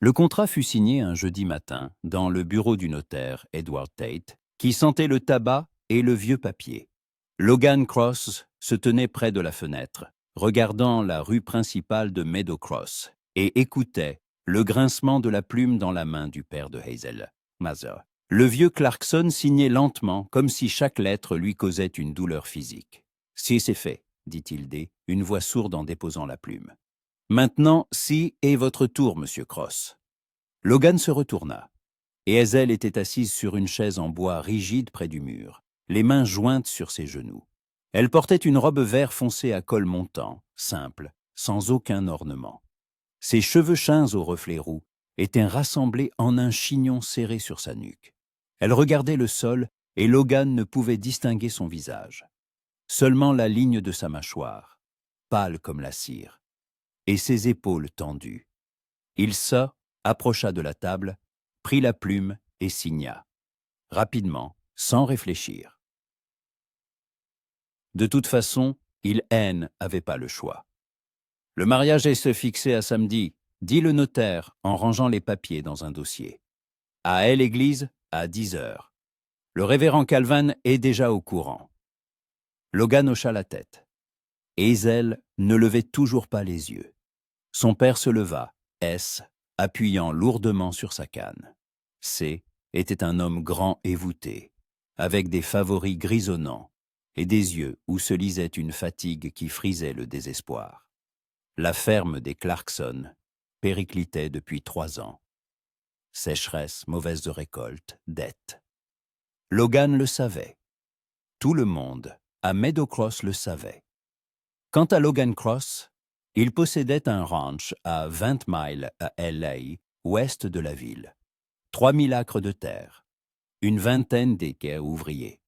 Le contrat fut signé un jeudi matin dans le bureau du notaire Edward Tate, qui sentait le tabac et le vieux papier. Logan Cross se tenait près de la fenêtre, regardant la rue principale de Meadow Cross, et écoutait le grincement de la plume dans la main du père de Hazel, Mather. Le vieux Clarkson signait lentement, comme si chaque lettre lui causait une douleur physique. « Si, c'est fait, » dit-il une voix sourde en déposant la plume. « Maintenant, si est votre tour, monsieur Cross. » Logan se retourna, et Hazel était assise sur une chaise en bois rigide près du mur, les mains jointes sur ses genoux. Elle portait une robe vert foncé à col montant, simple, sans aucun ornement. Ses cheveux cheints aux reflets roux étaient rassemblés en un chignon serré sur sa nuque. Elle regardait le sol et Logan ne pouvait distinguer son visage. Seulement la ligne de sa mâchoire, pâle comme la cire, et ses épaules tendues. Il approcha de la table, prit la plume et signa, rapidement, sans réfléchir. De toute façon, n'avait pas le choix. « Le mariage est fixé à samedi », dit le notaire en rangeant les papiers dans un dossier. « À l'église, à 10 heures. Le révérend Calvin est déjà au courant. » Logan hocha la tête. Hazel ne levait toujours pas les yeux. Son père se leva, appuyant lourdement sur sa canne. C était un homme grand et voûté, avec des favoris grisonnants et des yeux où se lisait une fatigue qui frisait le désespoir. La ferme des Clarkson périclitait depuis 3 ans. Sécheresse, mauvaise récolte, dette. Logan le savait. Tout le monde à Meadow Cross le savait. Quant à Logan Cross, il possédait un ranch à 20 miles à LA, ouest de la ville. 3000 acres de terre, une vingtaine d'équerres ouvriers,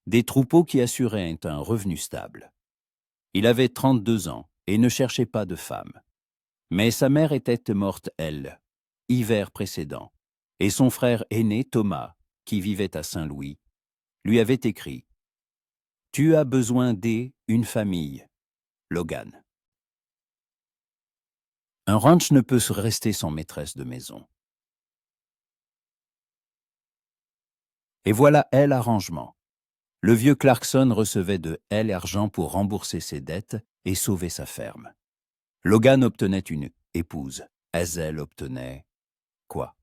des troupeaux qui assuraient un revenu stable. Il avait 32 ans et ne cherchait pas de femme. Mais sa mère était morte, hiver précédent, et son frère aîné, Thomas, qui vivait à Saint-Louis, lui avait écrit « Tu as besoin d'une famille, Logan. » Un ranch ne peut se rester sans maîtresse de maison. Et voilà arrangement. Le vieux Clarkson recevait de argent pour rembourser ses dettes et sauver sa ferme. Logan obtenait une épouse. Hazel obtenait... quoi?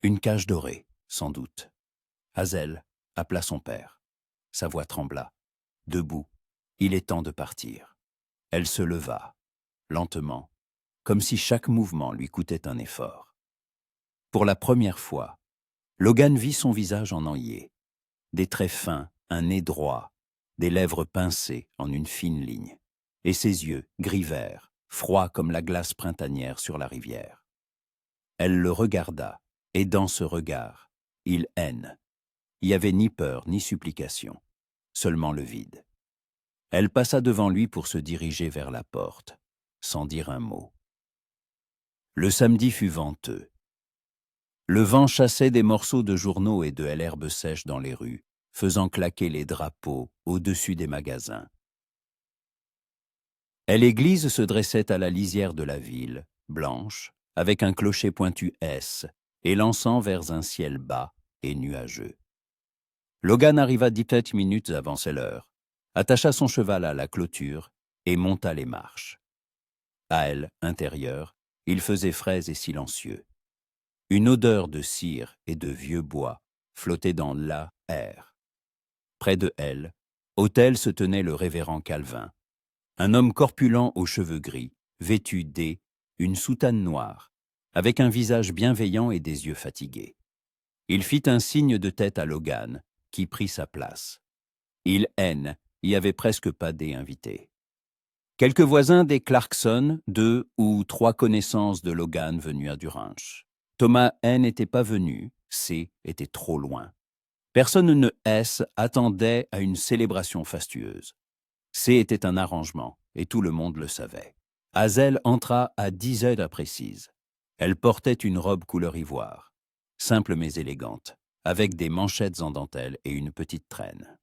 Une cage dorée, sans doute. Hazel appela son père. Sa voix trembla. Debout, il est temps de partir. Elle se leva, lentement, comme si chaque mouvement lui coûtait un effort. Pour la première fois, Logan vit son visage en entier. Des traits fins, un nez droit, des lèvres pincées en une fine ligne, et ses yeux, gris-vert, froids comme la glace printanière sur la rivière. Elle le regarda, et dans ce regard, il n'y avait ni peur ni supplication, seulement le vide. Elle passa devant lui pour se diriger vers la porte, sans dire un mot. Le samedi fut venteux. Le vent chassait des morceaux de journaux et de l'herbe sèche dans les rues, faisant claquer les drapeaux au-dessus des magasins. L'église se dressait à la lisière de la ville, blanche, avec un clocher pointu S, et lançant vers un ciel bas et nuageux. Logan arriva 17 minutes avant l'heure, attacha son cheval à la clôture et monta les marches. À intérieur, il faisait frais et silencieux. Une odeur de cire et de vieux bois flottait dans l'air. Près de autel se tenait le révérend Calvin, un homme corpulent aux cheveux gris, vêtu une soutane noire, avec un visage bienveillant et des yeux fatigués. Il fit un signe de tête à Logan, qui prit sa place. Il y avait presque pas d'invités. Quelques voisins des Clarkson, 2 ou 3 connaissances de Logan venues à du ranch. Thomas n'était pas venu, C était trop loin. Personne ne attendait à une célébration fastueuse. C était un arrangement, et tout le monde le savait. Hazel entra à 10 heures précises. Elle portait une robe couleur ivoire, simple mais élégante, avec des manchettes en dentelle et une petite traîne.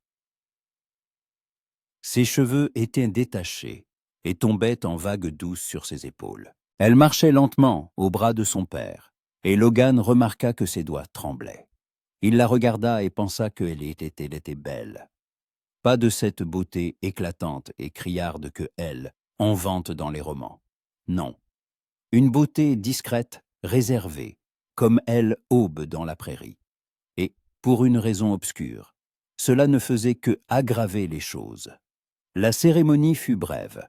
Ses cheveux étaient détachés et tombaient en vagues douces sur ses épaules. Elle marchait lentement au bras de son père, et Logan remarqua que ses doigts tremblaient. Il la regarda et pensa qu'elle était belle. Pas de cette beauté éclatante et criarde que elle, on vante dans les romans. Non. Une beauté discrète, réservée, comme elle aube dans la prairie. Et, pour une raison obscure, cela ne faisait que aggraver les choses. La cérémonie fut brève.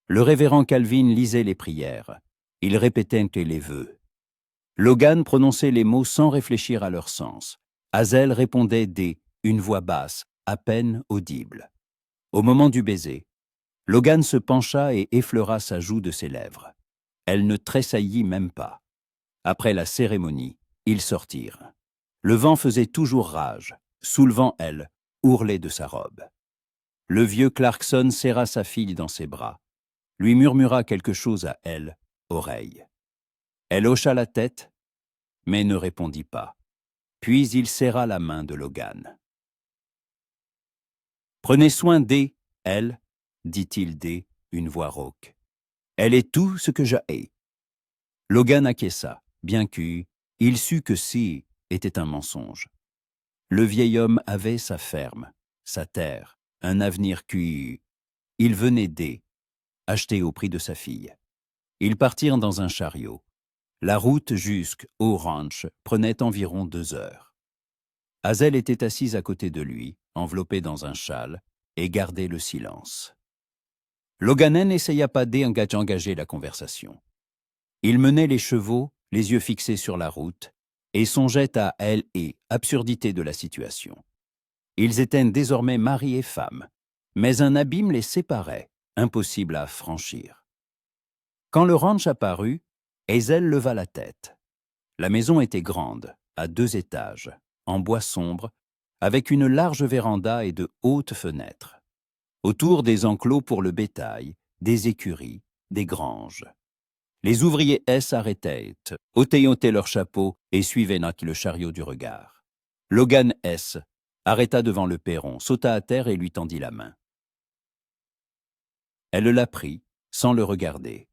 Le révérend Calvin lisait les prières. Il répétait les vœux. Logan prononçait les mots sans réfléchir à leur sens. Hazel répondait une voix basse, à peine audible. Au moment du baiser, Logan se pencha et effleura sa joue de ses lèvres. Elle ne tressaillit même pas. Après la cérémonie, ils sortirent. Le vent faisait toujours rage, soulevant elle, ourlée de sa robe. Le vieux Clarkson serra sa fille dans ses bras, lui murmura quelque chose à elle, oreille. Elle hocha la tête, mais ne répondit pas. Puis il serra la main de Logan. « Prenez soin elle, dit-il une voix rauque. Elle est tout ce que j'ai. Logan acquiesça, bien qu'il sut que était un mensonge. Le vieil homme avait sa ferme, sa terre, un avenir il venait acheter au prix de sa fille. Ils partirent dans un chariot. La route jusqu'au ranch prenait environ 2 heures. Hazel était assise à côté de lui, enveloppée dans un châle, et gardait le silence. Loganen n'essaya pas d'engager la conversation. Il menait les chevaux, les yeux fixés sur la route, et songeait à elle et absurdité de la situation. Ils étaient désormais mari et femme, mais un abîme les séparait, impossible à franchir. Quand le ranch apparut, Hazel leva la tête. La maison était grande, à 2 étages, en bois sombre, avec une large véranda et de hautes fenêtres. Autour des enclos pour le bétail, des écuries, des granges. Les ouvriers s'arrêtaient, ôtaient leurs chapeaux et suivaient le chariot du regard. Logan arrêta devant le perron, sauta à terre et lui tendit la main. Elle la prit, sans le regarder,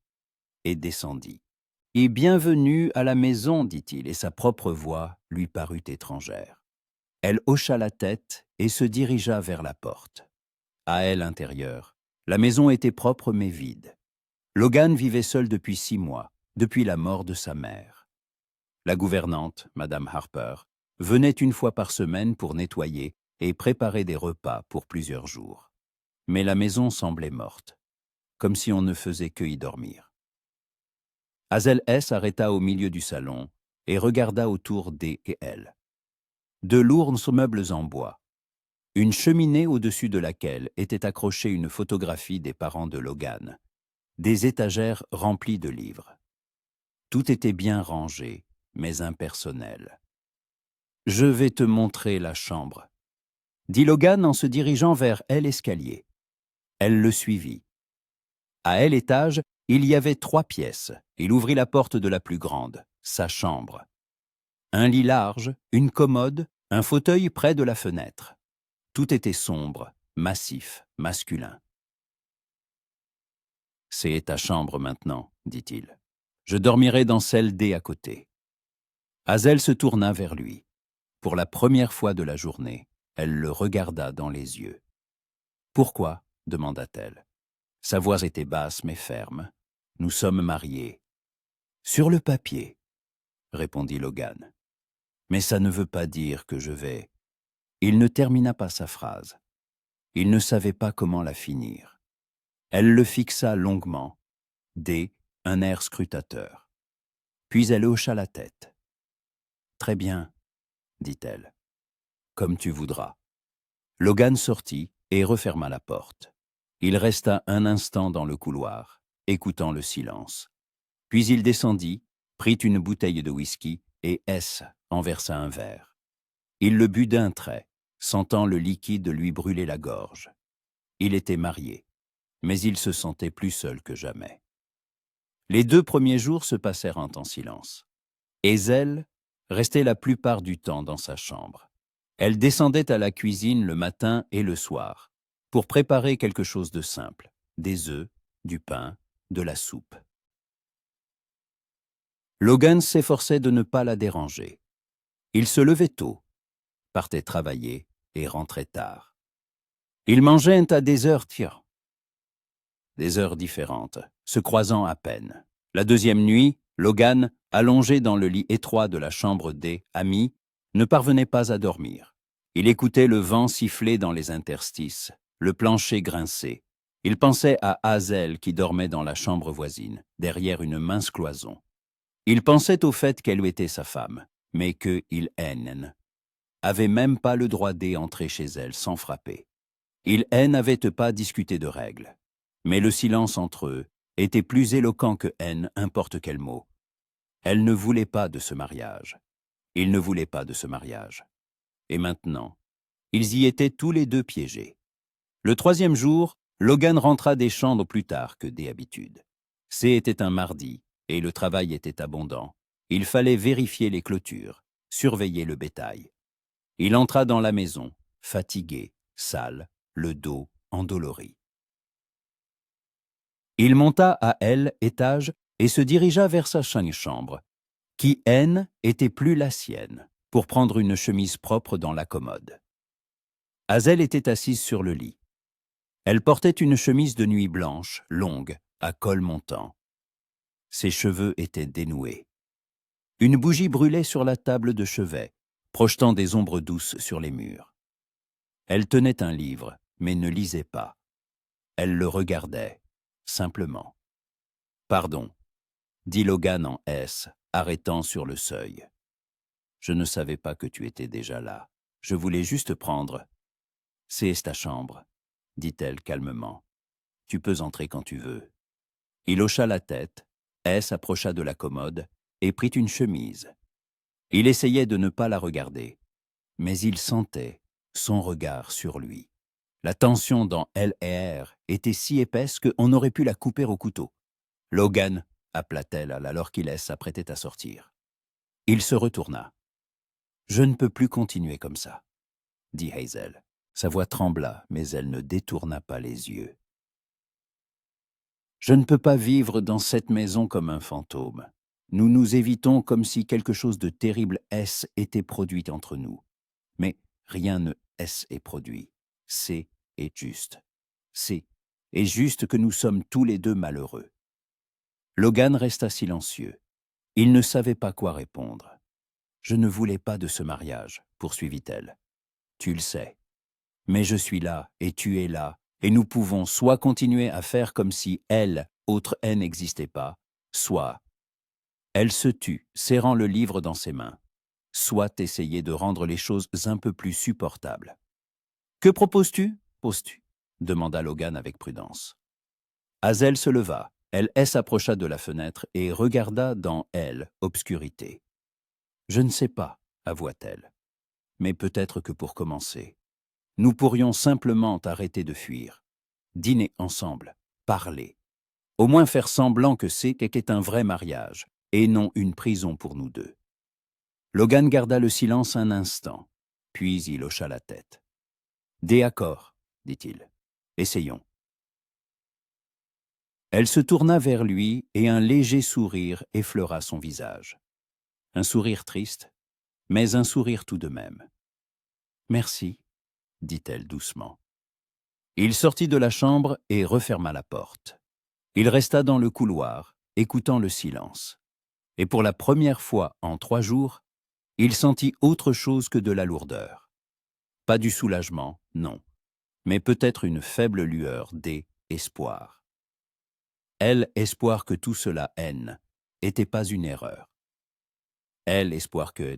et descendit. « Et bienvenue à la maison, dit-il, et sa propre voix lui parut étrangère. Elle hocha la tête et se dirigea vers la porte. À elle intérieure, la maison était propre mais vide. Logan vivait seul depuis 6 mois, depuis la mort de sa mère. La gouvernante, Madame Harper, venait une fois par semaine pour nettoyer et préparer des repas pour plusieurs jours. Mais la maison semblait morte, comme si on ne faisait que y dormir. Hazel s'arrêta au milieu du salon et regarda autour d'elle. De lourds meubles en bois, une cheminée au-dessus de laquelle était accrochée une photographie des parents de Logan, des étagères remplies de livres. Tout était bien rangé, mais impersonnel. « Je vais te montrer la chambre », dit Logan en se dirigeant vers l'escalier. Elle le suivit. À l'étage, il y avait 3 pièces. Il ouvrit la porte de la plus grande, sa chambre. Un lit large, une commode, un fauteuil près de la fenêtre. Tout était sombre, massif, masculin. « C'est ta chambre maintenant, dit-il. Je dormirai dans celle à côté. » Hazel se tourna vers lui. Pour la première fois de la journée, elle le regarda dans les yeux. « Pourquoi ?» demanda-t-elle. Sa voix était basse mais ferme. « Nous sommes mariés. »« Sur le papier, » répondit Logan. « Mais ça ne veut pas dire que je vais... » Il ne termina pas sa phrase. Il ne savait pas comment la finir. Elle le fixa longuement, un air scrutateur. Puis elle hocha la tête. « Très bien, » dit-elle. « Comme tu voudras. » Logan sortit et referma la porte. Il resta un instant dans le couloir, écoutant le silence. Puis il descendit, prit une bouteille de whisky et en versa un verre. Il le but d'un trait, sentant le liquide lui brûler la gorge. Il était marié, mais il se sentait plus seul que jamais. Les 2 premiers jours se passèrent en silence. Hazel restait la plupart du temps dans sa chambre. Elle descendait à la cuisine le matin et le soir pour préparer quelque chose de simple, des œufs, du pain, de la soupe. Logan s'efforçait de ne pas la déranger. Il se levait tôt, partait travailler et rentrait tard. Ils mangeaient à des heures différentes, se croisant à peine. La deuxième nuit, Logan, allongé dans le lit étroit de la chambre des amis, ne parvenait pas à dormir. Il écoutait le vent siffler dans les interstices, le plancher grincer. Il pensait à Hazel qui dormait dans la chambre voisine, derrière une mince cloison. Il pensait au fait qu'elle était sa femme, mais que Il-En avait même pas le droit d'entrer chez elle sans frapper. Il-En n'avait pas discuté de règles. Mais le silence entre eux était plus éloquent que importe quel mot. Elle ne voulait pas de ce mariage. Il ne voulait pas de ce mariage. Et maintenant, ils y étaient tous les deux piégés. Le troisième jour, Logan rentra des champs plus tard que d'habitude. C'était un mardi, et le travail était abondant. Il fallait vérifier les clôtures, surveiller le bétail. Il entra dans la maison, fatigué, sale, le dos endolori. Il monta à étage, et se dirigea vers sa chambre, qui, était plus la sienne, pour prendre une chemise propre dans la commode. Hazel était assise sur le lit. Elle portait une chemise de nuit blanche, longue, à col montant. Ses cheveux étaient dénoués. Une bougie brûlait sur la table de chevet, projetant des ombres douces sur les murs. Elle tenait un livre, mais ne lisait pas. Elle le regardait, simplement. « Pardon », dit Logan en S, arrêtant sur le seuil. « Je ne savais pas que tu étais déjà là. Je voulais juste prendre. »« C'est ta chambre, » dit-elle calmement. « Tu peux entrer quand tu veux. » Il hocha la tête, S approcha de la commode et prit une chemise. Il essayait de ne pas la regarder, mais il sentait son regard sur lui. La tension dans LR était si épaisse qu'on aurait pu la couper au couteau. « Logan !» appela-t-elle alors qu'il s'apprêtait à sortir. Il se retourna. « Je ne peux plus continuer comme ça, » dit Hazel. Sa voix trembla, mais elle ne détourna pas les yeux. « Je ne peux pas vivre dans cette maison comme un fantôme. Nous nous évitons comme si quelque chose de terrible était produit entre nous. Mais rien ne est produit. C'est juste. C'est juste que nous sommes tous les deux malheureux. » Logan resta silencieux. Il ne savait pas quoi répondre. « Je ne voulais pas de ce mariage, » poursuivit-elle. « Tu le sais. Mais je suis là, et tu es là, et nous pouvons soit continuer à faire comme si autre haine n'existait pas, soit... » Elle se tut, serrant le livre dans ses mains. « Soit essayer de rendre les choses un peu plus supportables. »« Que proposes-tu » demanda Logan avec prudence. Hazel se leva. Elle s'approcha de la fenêtre et regarda dans obscurité. « Je ne sais pas, » avoua-t-elle. « Mais peut-être que pour commencer, nous pourrions simplement arrêter de fuir, dîner ensemble, parler, au moins faire semblant que qu'est un vrai mariage, et non une prison pour nous deux. » Logan garda le silence un instant, puis il hocha la tête. « D'accord, » dit-il. « Essayons. » Elle se tourna vers lui et un léger sourire effleura son visage. Un sourire triste, mais un sourire tout de même. « Merci, » dit-elle doucement. Il sortit de la chambre et referma la porte. Il resta dans le couloir, écoutant le silence. Et pour la première fois en 3 jours, il sentit autre chose que de la lourdeur. Pas du soulagement, non, mais peut-être une faible lueur d'espoir. Espoir que tout cela était pas une erreur. Espoir que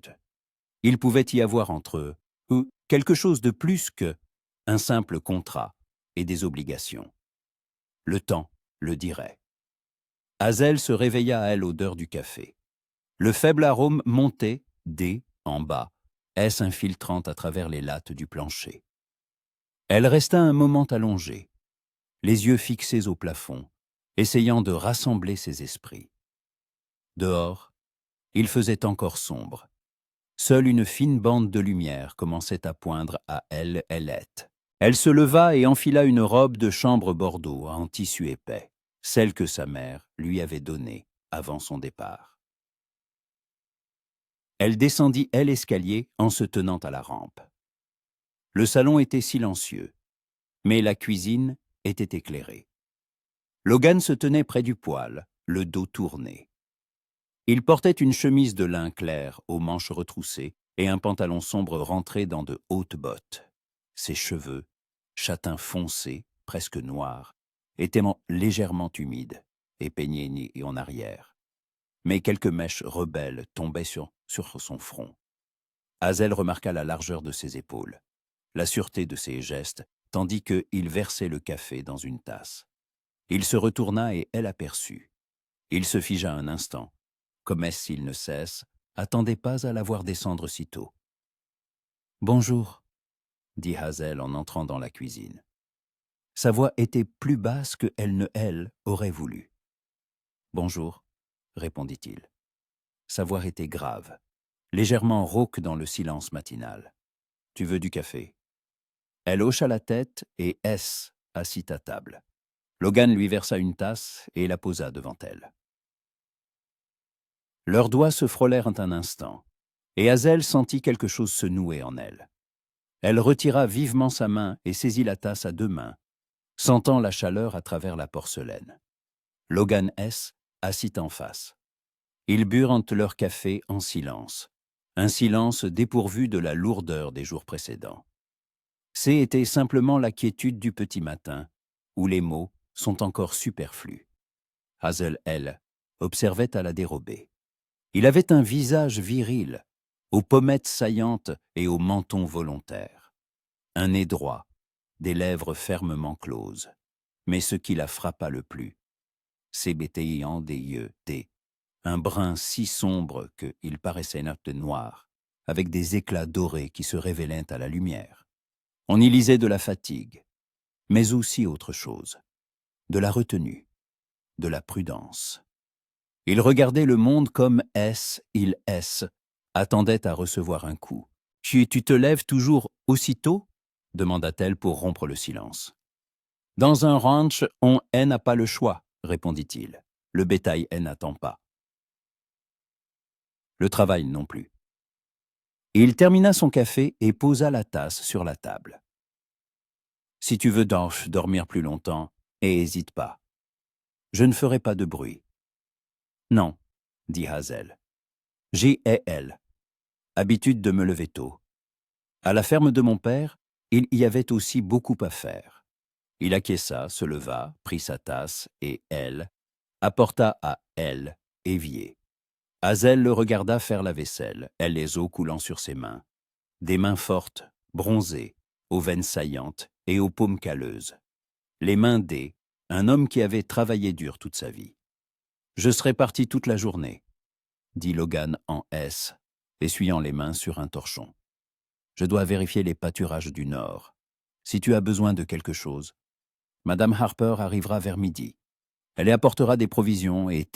il pouvait y avoir entre eux quelque chose de plus que un simple contrat et des obligations. Le temps le dirait. Hazel se réveilla à l'odeur du café. Le faible arôme montait, en bas, infiltrant à travers les lattes du plancher. Elle resta un moment allongée, les yeux fixés au plafond, essayant de rassembler ses esprits. Dehors, il faisait encore sombre. Seule une fine bande de lumière commençait à poindre à Elette. Elle se leva et enfila une robe de chambre bordeaux en tissu épais, celle que sa mère lui avait donnée avant son départ. Elle descendit, elle, l'escalier en se tenant à la rampe. Le salon était silencieux, mais la cuisine était éclairée. Logan se tenait près du poêle, le dos tourné. Il portait une chemise de lin clair aux manches retroussées et un pantalon sombre rentré dans de hautes bottes. Ses cheveux, châtain foncé, presque noirs, étaient légèrement humides et peignés en arrière. Mais quelques mèches rebelles tombaient sur son front. Hazel remarqua la largeur de ses épaules, la sûreté de ses gestes, tandis qu'il versait le café dans une tasse. Il se retourna et elle aperçut. Il se figea un instant, comme s'il ne cesse, attendait pas à la voir descendre si tôt. « Bonjour », dit Hazel en entrant dans la cuisine. Sa voix était plus basse que elle aurait voulu. « Bonjour », répondit-il. Sa voix était grave, légèrement rauque dans le silence matinal. « Tu veux du café ?» Elle hocha la tête et assit à table. Logan lui versa une tasse et la posa devant elle. Leurs doigts se frôlèrent un instant, et Hazel sentit quelque chose se nouer en elle. Elle retira vivement sa main et saisit la tasse à deux mains, sentant la chaleur à travers la porcelaine. Logan assit en face. Ils burent leur café en silence, un silence dépourvu de la lourdeur des jours précédents. C'était simplement la quiétude du petit matin, où les mots sont encore superflus. Hazel, elle, observait à la dérobée. Il avait un visage viril, aux pommettes saillantes et au menton volontaire. Un nez droit, des lèvres fermement closes. Mais ce qui la frappa le plus, c'est bétillant des yeux, un brun si sombre qu'il paraissait noir, avec des éclats dorés qui se révélaient à la lumière. On y lisait de la fatigue, mais aussi autre chose, de la retenue, de la prudence. Il regardait le monde comme il attendait à recevoir un coup. « Tu te lèves toujours aussitôt ?» demanda-t-elle pour rompre le silence. « Dans un ranch, on n'a pas le choix, » répondit-il. « Le bétail n'attend pas. Le travail non plus. » Il termina son café et posa la tasse sur la table. « Si tu veux dormir plus longtemps, hésite pas. Je ne ferai pas de bruit. » « Non, » dit Hazel. « J'ai habitude de me lever tôt. À la ferme de mon père, il y avait aussi beaucoup à faire. » Il acquiesça, se leva, prit sa tasse et apporta à évier. Hazel le regarda faire la vaisselle, les os coulant sur ses mains. Des mains fortes, bronzées, aux veines saillantes et aux paumes calleuses. Les mains un homme qui avait travaillé dur toute sa vie. « Je serai parti toute la journée, » dit Logan en essuyant les mains sur un torchon. « Je dois vérifier les pâturages du Nord. Si tu as besoin de quelque chose, Madame Harper arrivera vers midi. Elle y apportera des provisions et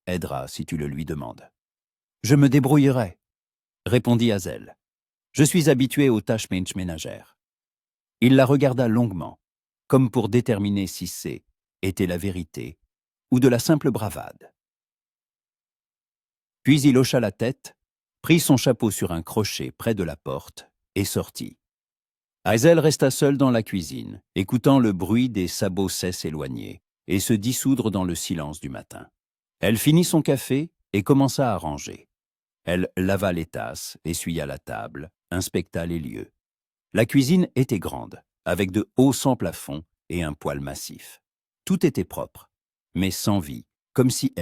aidera si tu le lui demandes. »« Je me débrouillerai, » répondit Hazel. « Je suis habitué aux tâches ménagères. » Il la regarda longuement, comme pour déterminer si était la vérité ou de la simple bravade. Puis il hocha la tête, prit son chapeau sur un crochet près de la porte et sortit. Hazel resta seule dans la cuisine, écoutant le bruit des sabots s'éloigner et se dissoudre dans le silence du matin. Elle finit son café et commença à ranger. Elle lava les tasses, essuya la table, inspecta les lieux. La cuisine était grande, avec de hauts sans plafond et un poêle massif. Tout était propre, mais sans vie, comme si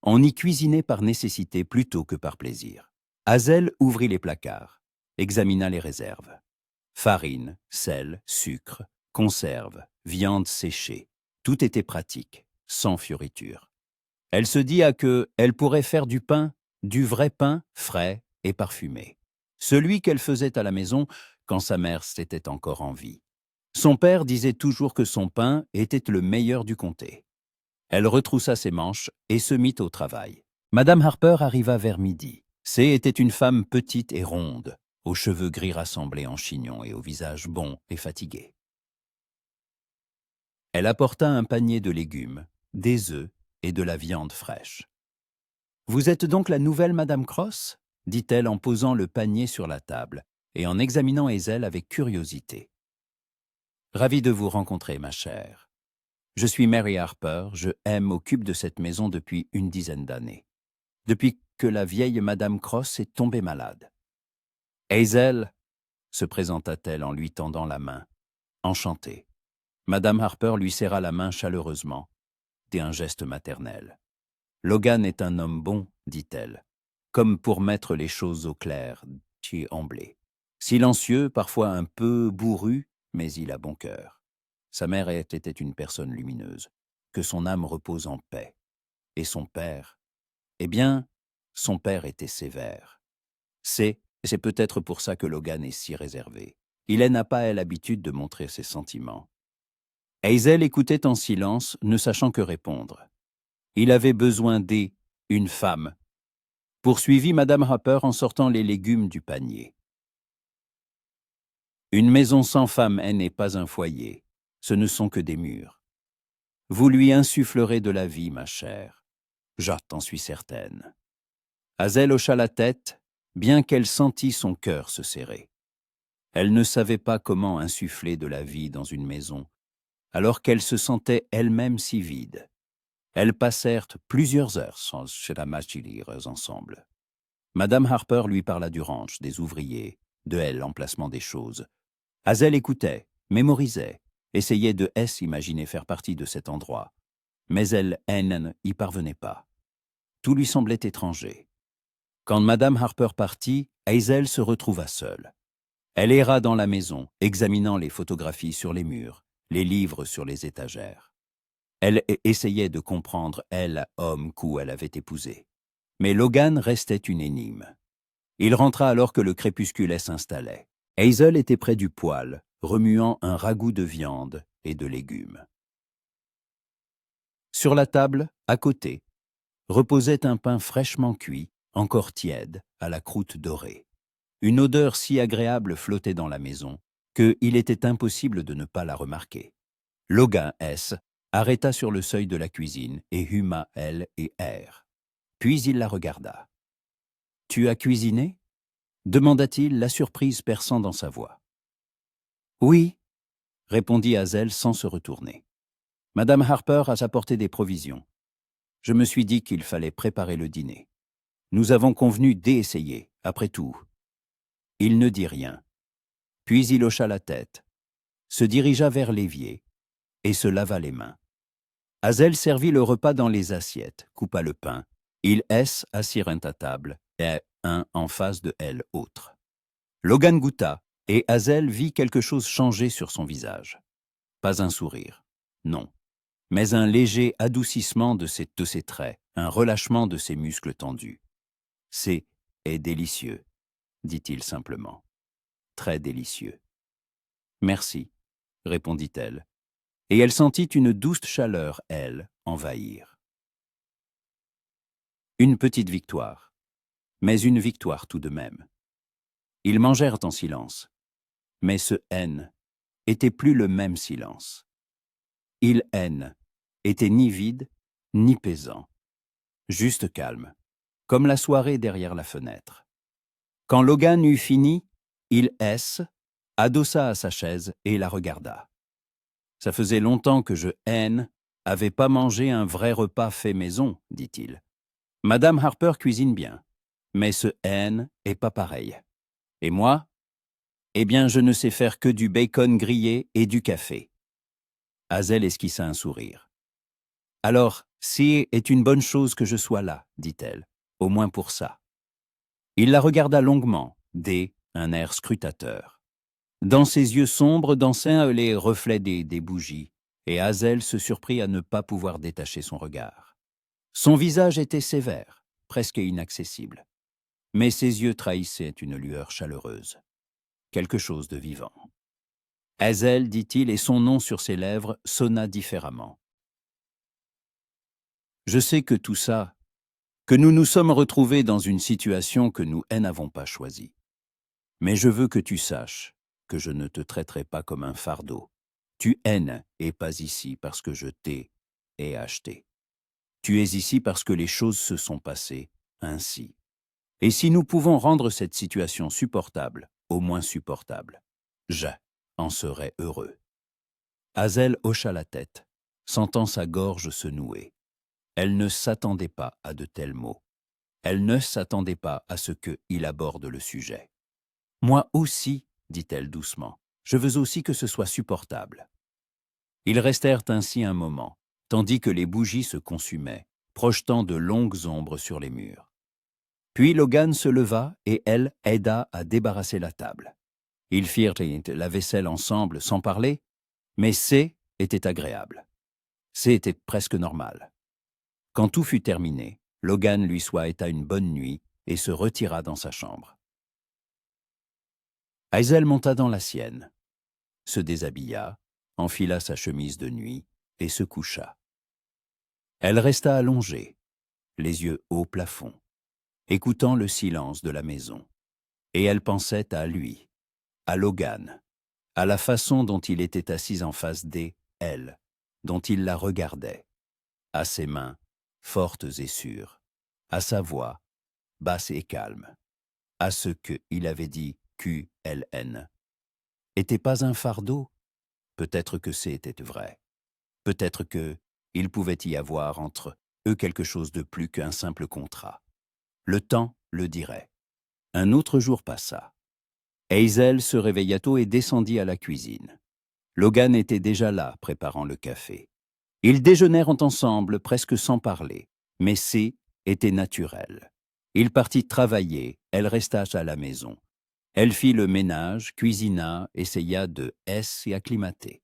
on y cuisinait par nécessité plutôt que par plaisir. Hazel ouvrit les placards, examina les réserves. Farine, sel, sucre, conserve, viande séchée. Tout était pratique, sans fioriture. Elle se dit qu'elle pourrait faire du pain, du vrai pain frais et parfumé. Celui qu'elle faisait à la maison quand sa mère s'était encore en vie. Son père disait toujours que son pain était le meilleur du comté. Elle retroussa ses manches et se mit au travail. Madame Harper arriva vers midi. Était une femme petite et ronde, aux cheveux gris rassemblés en chignon et au visage bon et fatigué. Elle apporta un panier de légumes, des œufs et de la viande fraîche. « Vous êtes donc la nouvelle Madame Cross ?» dit-elle en posant le panier sur la table et en examinant Hazel avec curiosité. « Ravi de vous rencontrer, ma chère. Je suis Mary Harper, je m'occupe de cette maison depuis une dizaine d'années, depuis que la vieille Madame Cross est tombée malade. » Hazel, se présenta-t-elle en lui tendant la main, enchantée. Madame Harper lui serra la main chaleureusement, d'un geste maternel. « Logan est un homme bon, dit-elle, comme pour mettre les choses au clair, dit Amblé. Silencieux, parfois un peu bourru, mais il a bon cœur. Sa mère était une personne lumineuse, que son âme repose en paix. Et son père, eh bien, son père était sévère. C'est peut-être pour ça que Logan est si réservé. Il n'a pas l'habitude de montrer ses sentiments. » Hazel écoutait en silence, ne sachant que répondre. Il avait besoin une femme, poursuivit Madame Harper en sortant les légumes du panier. Une maison sans femme n'est pas un foyer, ce ne sont que des murs. Vous lui insufflerez de la vie, ma chère. J'en suis certaine. Hazel hocha la tête, bien qu'elle sentît son cœur se serrer. Elle ne savait pas comment insuffler de la vie dans une maison, alors qu'elle se sentait elle-même si vide. Elles passèrent plusieurs heures chez la Machiliers ensemble. Madame Harper lui parla du ranch, des ouvriers, de l'emplacement des choses. Hazel écoutait, mémorisait, essayait de imaginer faire partie de cet endroit. Mais elle n'y parvenait pas. Tout lui semblait étranger. Quand Madame Harper partit, Hazel se retrouva seule. Elle erra dans la maison, examinant les photographies sur les murs, les livres sur les étagères. Elle essayait de comprendre, homme qu'elle avait épousé. Mais Logan restait une énigme. Il rentra alors que le crépuscule s'installait. Hazel était près du poêle, remuant un ragoût de viande et de légumes. Sur la table, à côté, reposait un pain fraîchement cuit, encore tiède, à la croûte dorée. Une odeur si agréable flottait dans la maison qu'il était impossible de ne pas la remarquer. Logan arrêta sur le seuil de la cuisine et huma et R. Puis il la regarda. « Tu as cuisiné ?» demanda-t-il, la surprise perçant dans sa voix. « Oui, » répondit Hazel sans se retourner. « Madame Harper a apporté des provisions. Je me suis dit qu'il fallait préparer le dîner. Nous avons convenu d'essayer, après tout. » Il ne dit rien. Puis il hocha la tête, se dirigea vers l'évier et se lava les mains. Hazel servit le repas dans les assiettes, coupa le pain. Ils assirent à table, et un en face de elle autre. Logan goûta, et Hazel vit quelque chose changer sur son visage. Pas un sourire, non, mais un léger adoucissement de ses traits, un relâchement de ses muscles tendus. « C'est délicieux, » dit-il simplement. « Très délicieux. »« Merci, » répondit-elle, et elle sentit une douce chaleur, envahir. Une petite victoire, mais une victoire tout de même. Ils mangèrent en silence, mais ce était plus le même silence. Il était ni vide, ni pesant, juste calme, comme la soirée derrière la fenêtre. Quand Logan eut fini, il adossa à sa chaise et la regarda. « Ça faisait longtemps que je avait pas mangé un vrai repas fait maison, dit-il. Madame Harper cuisine bien, mais ce est pas pareil. Et moi? Eh bien, je ne sais faire que du bacon grillé et du café. » Hazel esquissa un sourire. « Alors, c'est une bonne chose que je sois là, dit-elle, au moins pour ça. » Il la regarda longuement, un air scrutateur. Dans ses yeux sombres dansaient les reflets des bougies, et Hazel se surprit à ne pas pouvoir détacher son regard. Son visage était sévère, presque inaccessible, mais ses yeux trahissaient une lueur chaleureuse, quelque chose de vivant. « Hazel, dit-il, et son nom sur ses lèvres sonna différemment. « Je sais que tout ça, que nous nous sommes retrouvés dans une situation que nous n'avons pas choisie. Mais je veux que tu saches que je ne te traiterai pas comme un fardeau. Tu et pas ici parce que je t'ai acheté. Tu es ici parce que les choses se sont passées ainsi. Et si nous pouvons rendre cette situation supportable, au moins supportable, je en serais heureux. Hazel hocha la tête, sentant sa gorge se nouer. Elle ne s'attendait pas à de tels mots. Elle ne s'attendait pas à ce qu'il aborde le sujet. « Moi aussi, dit-elle doucement, je veux aussi que ce soit supportable. » Ils restèrent ainsi un moment, tandis que les bougies se consumaient, projetant de longues ombres sur les murs. Puis Logan se leva et elle aida à débarrasser la table. Ils firent la vaisselle ensemble sans parler, mais C était agréable. C était presque normal. Quand tout fut terminé, Logan lui souhaita une bonne nuit et se retira dans sa chambre. Hazel monta dans la sienne, se déshabilla, enfila sa chemise de nuit et se coucha. Elle resta allongée, les yeux au plafond, écoutant le silence de la maison. Et elle pensait à lui, à Logan, à la façon dont il était assis en face d'elle, dont il la regardait, à ses mains, fortes et sûres, à sa voix, basse et calme, à ce qu'il avait dit QLN. Était pas un fardeau? Peut-être que c'était vrai. Peut-être qu'il pouvait y avoir entre eux quelque chose de plus qu'un simple contrat. Le temps le dirait. Un autre jour passa. Hazel se réveilla tôt et descendit à la cuisine. Logan était déjà là, préparant le café. Ils déjeunèrent ensemble, presque sans parler, mais C était naturel. Il partit travailler, elle resta à la maison. Elle fit le ménage, cuisina, essaya de s'y acclimater.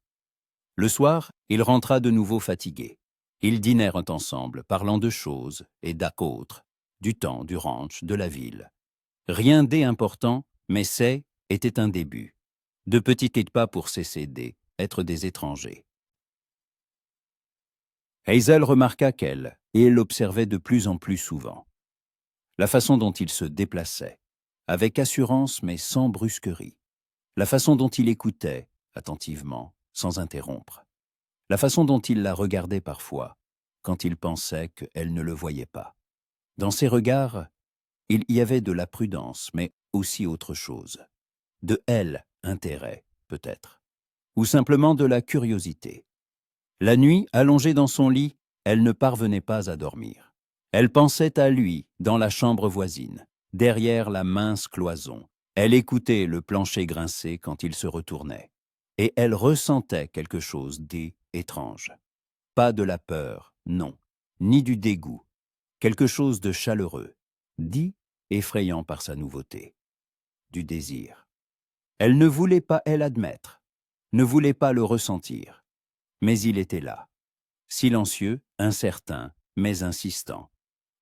Le soir, il rentra de nouveau fatigué. Ils dînèrent ensemble, parlant de choses et d'autres, du temps, du ranch, de la ville. Rien d'important, mais C était un début. De petits pas pour CCD, être des étrangers. Hazel remarqua qu'elle, et l'observait de plus en plus souvent. La façon dont il se déplaçait, avec assurance mais sans brusquerie. La façon dont il écoutait, attentivement, sans interrompre. La façon dont il la regardait parfois, quand il pensait qu'elle ne le voyait pas. Dans ses regards, il y avait de la prudence, mais aussi autre chose. De elle, intérêt, peut-être. Ou simplement de la curiosité. La nuit, allongée dans son lit, elle ne parvenait pas à dormir. Elle pensait à lui, dans la chambre voisine, derrière la mince cloison. Elle écoutait le plancher grincer quand il se retournait. Et elle ressentait quelque chose d'étrange. Pas de la peur, non, ni du dégoût. Quelque chose de chaleureux, effrayant par sa nouveauté. Du désir. Elle ne voulait pas l'admettre, ne voulait pas le ressentir. Mais il était là, silencieux, incertain, mais insistant.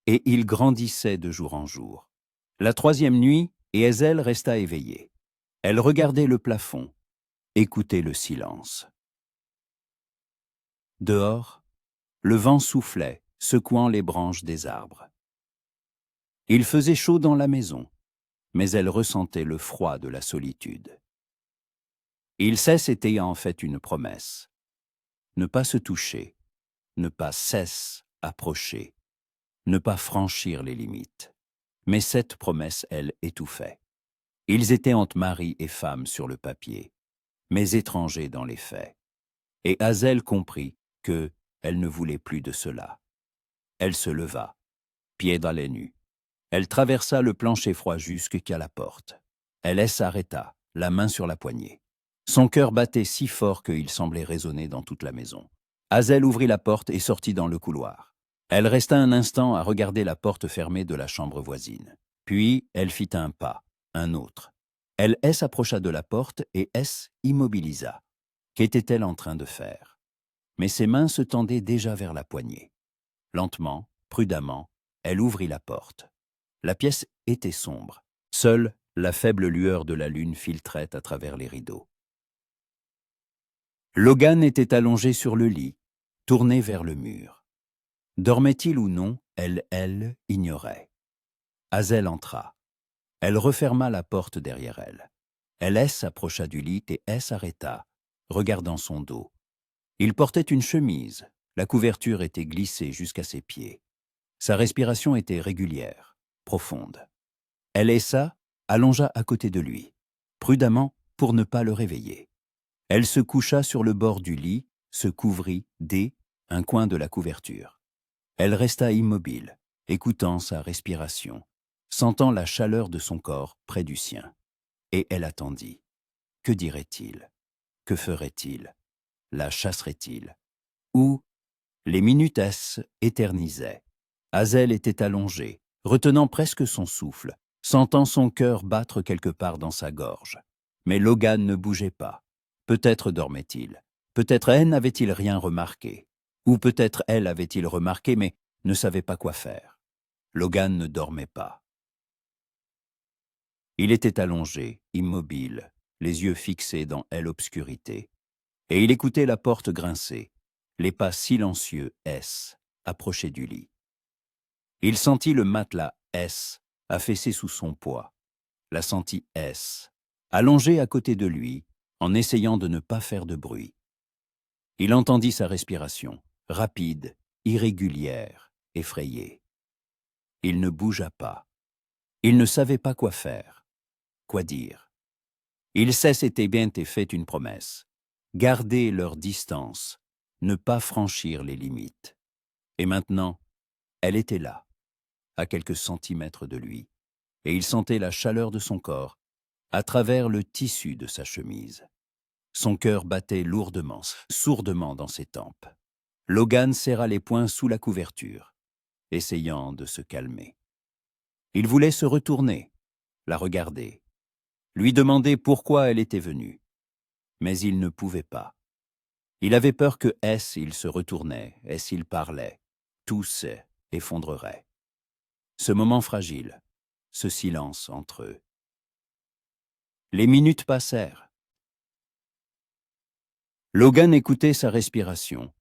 Et il grandissait de jour en jour. La troisième nuit, Hazel resta éveillée. Elle regardait le plafond, écoutait le silence. Dehors, le vent soufflait, secouant les branches des arbres. Il faisait chaud dans la maison, mais elle ressentait le froid de la solitude. C'était en fait une promesse. Ne pas se toucher, ne pas approcher, ne pas franchir les limites. Mais cette promesse, elle, étouffait. Ils étaient entre mari et femme sur le papier, mais étrangers dans les faits. Et Hazel comprit qu'elle ne voulait plus de cela. Elle se leva, pieds dans les nus. Elle traversa le plancher froid jusqu'à la porte. Elle s'arrêta, la main sur la poignée. Son cœur battait si fort qu'il semblait résonner dans toute la maison. Hazel ouvrit la porte et sortit dans le couloir. Elle resta un instant à regarder la porte fermée de la chambre voisine. Puis, elle fit un pas, un autre. Elle s'approcha de la porte et immobilisa. Qu'était-elle en train de faire? Mais ses mains se tendaient déjà vers la poignée. Lentement, prudemment, elle ouvrit la porte. La pièce était sombre. Seule la faible lueur de la lune filtrait à travers les rideaux. Logan était allongé sur le lit, tourné vers le mur. Dormait-il ou non, elle ignorait. Hazel entra. Elle referma la porte derrière elle. Elle s'approcha du lit et s'arrêta, regardant son dos. Il portait une chemise. La couverture était glissée jusqu'à ses pieds. Sa respiration était régulière, profonde. Elle laissa, allongea à côté de lui, prudemment pour ne pas le réveiller. Elle se coucha sur le bord du lit, se couvrit un coin de la couverture. Elle resta immobile, écoutant sa respiration, sentant la chaleur de son corps près du sien. Et elle attendit. Que dirait-il? Que ferait-il? La chasserait-il? Ou les minutes éternisaient. Hazel était allongée, retenant presque son souffle, sentant son cœur battre quelque part dans sa gorge. Mais Logan ne bougeait pas. Peut-être dormait-il. Peut-être elle n'avait-il rien remarqué. Ou peut-être elle avait-il remarqué, mais ne savait pas quoi faire. Logan ne dormait pas. Il était allongé, immobile, les yeux fixés dans l'obscurité. Et il écoutait la porte grincer, les pas silencieux approcher du lit. Il sentit le matelas affaissé sous son poids, la sentit allongée à côté de lui, en essayant de ne pas faire de bruit. Il entendit sa respiration, rapide, irrégulière, effrayée. Il ne bougea pas. Il ne savait pas quoi faire, quoi dire. Il s'était bien fait une promesse, garder leur distance, ne pas franchir les limites. Et maintenant, elle était là, à quelques centimètres de lui, et il sentait la chaleur de son corps à travers le tissu de sa chemise. Son cœur battait lourdement, sourdement dans ses tempes. Logan serra les poings sous la couverture, essayant de se calmer. Il voulait se retourner, la regarder, lui demander pourquoi elle était venue. Mais il ne pouvait pas. Il avait peur que il se retournait, il parlait, tout s'effondrerait. Ce moment fragile, ce silence entre eux. Les minutes passèrent. Logan écoutait sa respiration,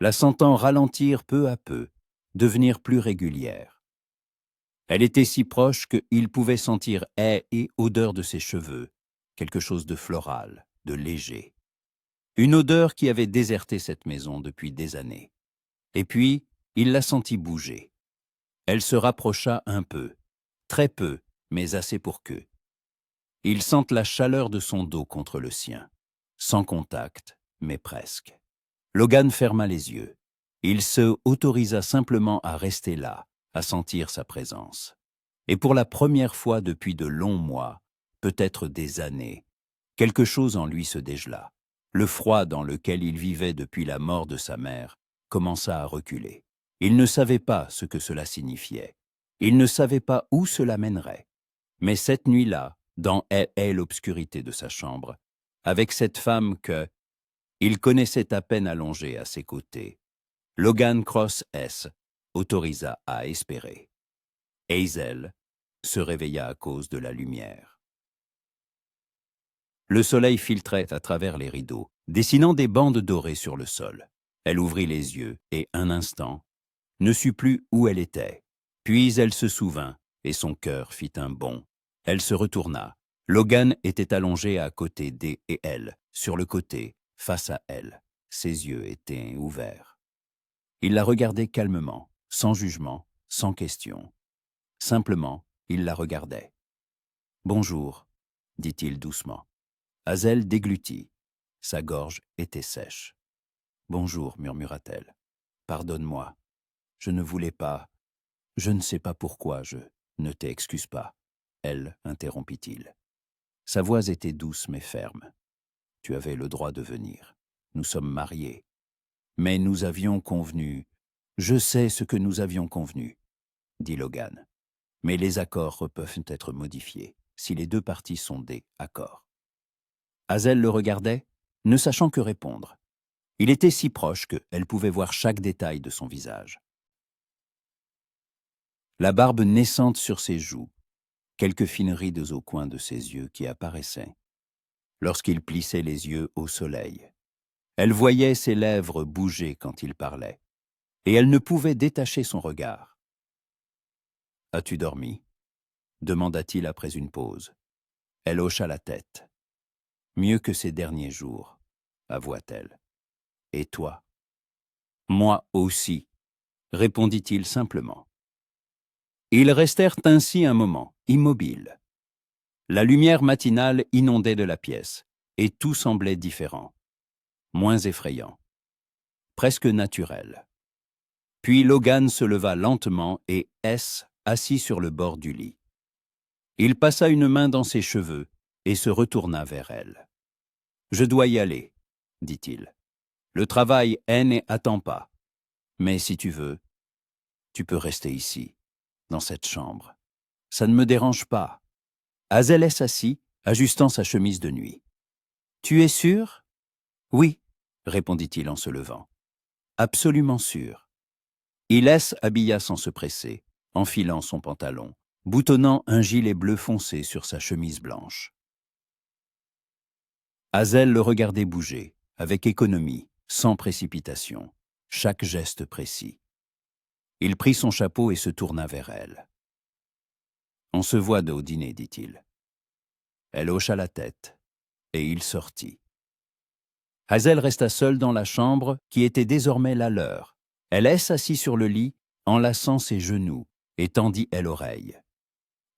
la sentant ralentir peu à peu, devenir plus régulière. Elle était si proche qu'il pouvait sentir et odeur de ses cheveux, quelque chose de floral, de léger. Une odeur qui avait déserté cette maison depuis des années. Et puis, il la sentit bouger. Elle se rapprocha un peu, très peu, mais assez pour que. Il sente la chaleur de son dos contre le sien, sans contact, mais presque. Logan ferma les yeux. Il se autorisa simplement à rester là, à sentir sa présence. Et pour la première fois depuis de longs mois, peut-être des années, quelque chose en lui se dégela. Le froid dans lequel il vivait depuis la mort de sa mère commença à reculer. Il ne savait pas ce que cela signifiait. Il ne savait pas où cela mènerait. Mais cette nuit-là, dans l'obscurité de sa chambre, avec cette femme il connaissait à peine allongée à ses côtés, Logan Cross autorisa à espérer. Hazel se réveilla à cause de la lumière. Le soleil filtrait à travers les rideaux, dessinant des bandes dorées sur le sol. Elle ouvrit les yeux et, un instant, ne sut plus où elle était. Puis elle se souvint et son cœur fit un bond. Elle se retourna. Logan était allongé à côté d'elle, sur le côté, face à elle. Ses yeux étaient ouverts. Il la regardait calmement, sans jugement, sans question. Simplement, il la regardait. « Bonjour », dit-il doucement. Hazel déglutit. Sa gorge était sèche. « Bonjour », murmura-t-elle. « Pardonne-moi. Je ne voulais pas. Je ne sais pas pourquoi, je ne t'excuse pas. » Elle, interrompit-il. Sa voix était douce mais ferme. « Tu avais le droit de venir. Nous sommes mariés. Mais nous avions convenu. Je sais ce que nous avions convenu, » dit Logan. Mais les accords peuvent être modifiés si les deux parties sont des accords. Hazel le regardait, ne sachant que répondre. Il était si proche qu'elle pouvait voir chaque détail de son visage. La barbe naissante sur ses joues, quelques fines rides au coin de ses yeux qui apparaissaient. Lorsqu'il plissait les yeux au soleil, elle voyait ses lèvres bouger quand il parlait, et elle ne pouvait détacher son regard. « As-tu dormi ?» demanda-t-il après une pause. Elle hocha la tête. « Mieux que ces derniers jours, » avoua-t-elle. « Et toi ?»« Moi aussi, » répondit-il simplement. Ils restèrent ainsi un moment, immobiles. La lumière matinale inondait de la pièce, et tout semblait différent, moins effrayant, presque naturel. Puis Logan se leva lentement et S assis sur le bord du lit. Il passa une main dans ses cheveux et se retourna vers elle. « Je dois y aller, dit-il. Le travail n'attend pas. Mais si tu veux, tu peux rester ici, dans cette chambre. Ça ne me dérange pas. » Hazel s'assit, ajustant sa chemise de nuit. « Tu es sûr ?»« Oui, » répondit-il en se levant. « Absolument sûr. » Il habilla sans se presser, enfilant son pantalon, boutonnant un gilet bleu foncé sur sa chemise blanche. Hazel le regardait bouger, avec économie, sans précipitation, chaque geste précis. Il prit son chapeau et se tourna vers elle. « On se voit au dîner, dit-il. » Elle hocha la tête, et il sortit. Hazel resta seule dans la chambre, qui était désormais la leur. Elle s'assit sur le lit, enlaçant ses genoux, et tendit l'oreille.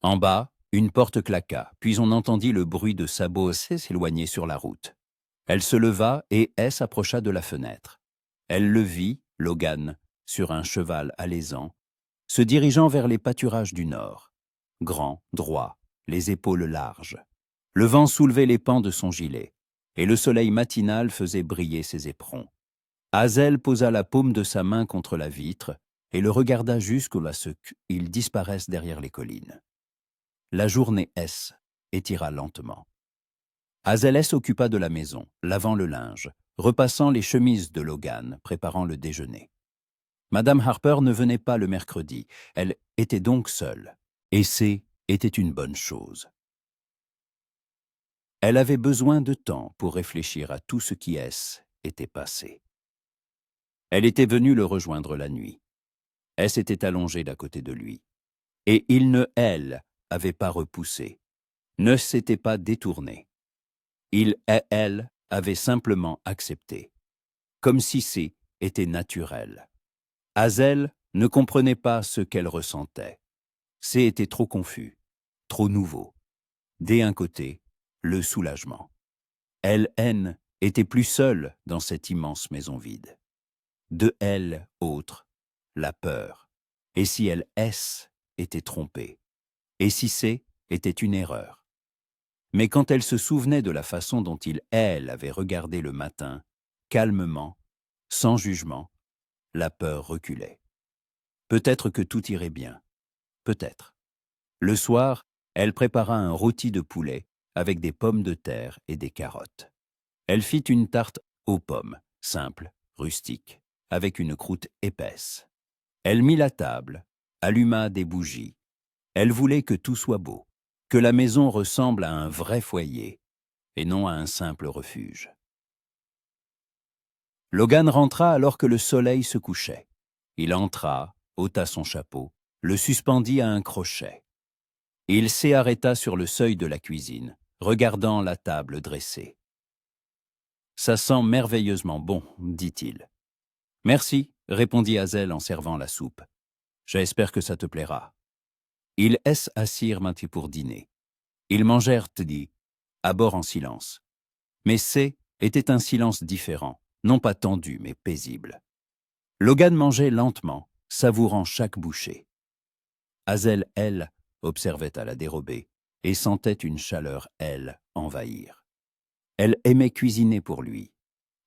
En bas, une porte claqua, puis on entendit le bruit de sabots s'éloigner sur la route. Elle se leva et s'approcha de la fenêtre. Elle le vit, Logan, sur un cheval alezan, se dirigeant vers les pâturages du nord. Grand, droit, les épaules larges. Le vent soulevait les pans de son gilet, et le soleil matinal faisait briller ses éperons. Hazel posa la paume de sa main contre la vitre et le regarda jusqu'à ce qu'il disparaisse derrière les collines. La journée étira lentement. Hazel s'occupa de la maison, lavant le linge, repassant les chemises de Logan, préparant le déjeuner. Madame Harper ne venait pas le mercredi, elle était donc seule, et était une bonne chose. Elle avait besoin de temps pour réfléchir à tout ce qui était passé. Elle était venue le rejoindre la nuit. Était allongée d'à côté de lui. Et il avait pas repoussé, ne s'était pas détourné. Elle avait simplement accepté, comme si était naturel. Hazel ne comprenait pas ce qu'elle ressentait. Était trop confus, trop nouveau. D'un côté, le soulagement. Elle était plus seule dans cette immense maison vide. De elle, autre, la peur. Et si elle était trompée? Et si était une erreur? Mais quand elle se souvenait de la façon dont elle avait regardé le matin, calmement, sans jugement, la peur reculait. Peut-être que tout irait bien. Peut-être. Le soir, elle prépara un rôti de poulet avec des pommes de terre et des carottes. Elle fit une tarte aux pommes, simple, rustique, avec une croûte épaisse. Elle mit la table, alluma des bougies. Elle voulait que tout soit beau, que la maison ressemble à un vrai foyer et non à un simple refuge. Logan rentra alors que le soleil se couchait. Il entra, ôta son chapeau, le suspendit à un crochet. Il s'arrêta sur le seuil de la cuisine, regardant la table dressée. « Ça sent merveilleusement bon, dit-il. »« Merci, » répondit Hazel en servant la soupe. « J'espère que ça te plaira. » Ils assirent maintenant pour dîner. Ils mangèrent, à bord en silence. Mais était un silence différent, non pas tendu, mais paisible. Logan mangeait lentement, savourant chaque bouchée. Hazel, observait à la dérobée et sentait une chaleur, envahir. Elle aimait cuisiner pour lui,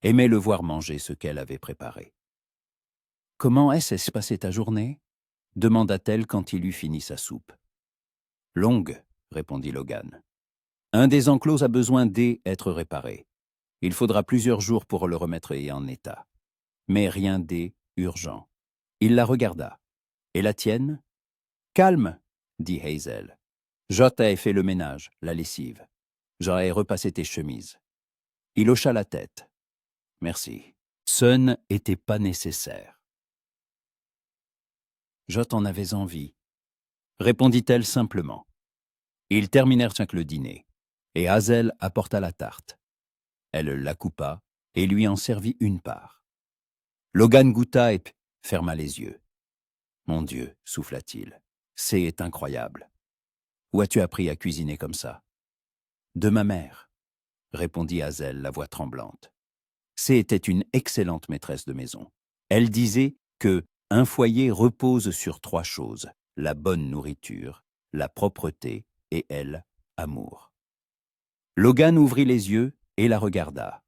aimait le voir manger ce qu'elle avait préparé. « Comment s'est passée ta journée ?» demanda-t-elle quand il eut fini sa soupe. « Longue, » répondit Logan. « Un des enclos a besoin d'être réparé. Il faudra plusieurs jours pour le remettre en état. Mais rien d'urgent. » Il la regarda. « Et la tienne ?»« Calme, » dit Hazel. « J'aurais fait le ménage, la lessive. J'aurais repassé tes chemises. » Il hocha la tête. « Merci. Ce n'était pas nécessaire. »« Je t'en avais envie, » répondit-elle simplement. Ils terminèrent le dîner, et Hazel apporta la tarte. Elle la coupa et lui en servit une part. Logan goûta et ferma les yeux. « Mon Dieu, souffla-t-il, C'est incroyable. Où as-tu appris à cuisiner comme ça? De ma mère, répondit Hazel, la voix tremblante. C'était une excellente maîtresse de maison. Elle disait que un foyer repose sur 3 choses, la bonne nourriture, la propreté et amour. Logan ouvrit les yeux et la regarda.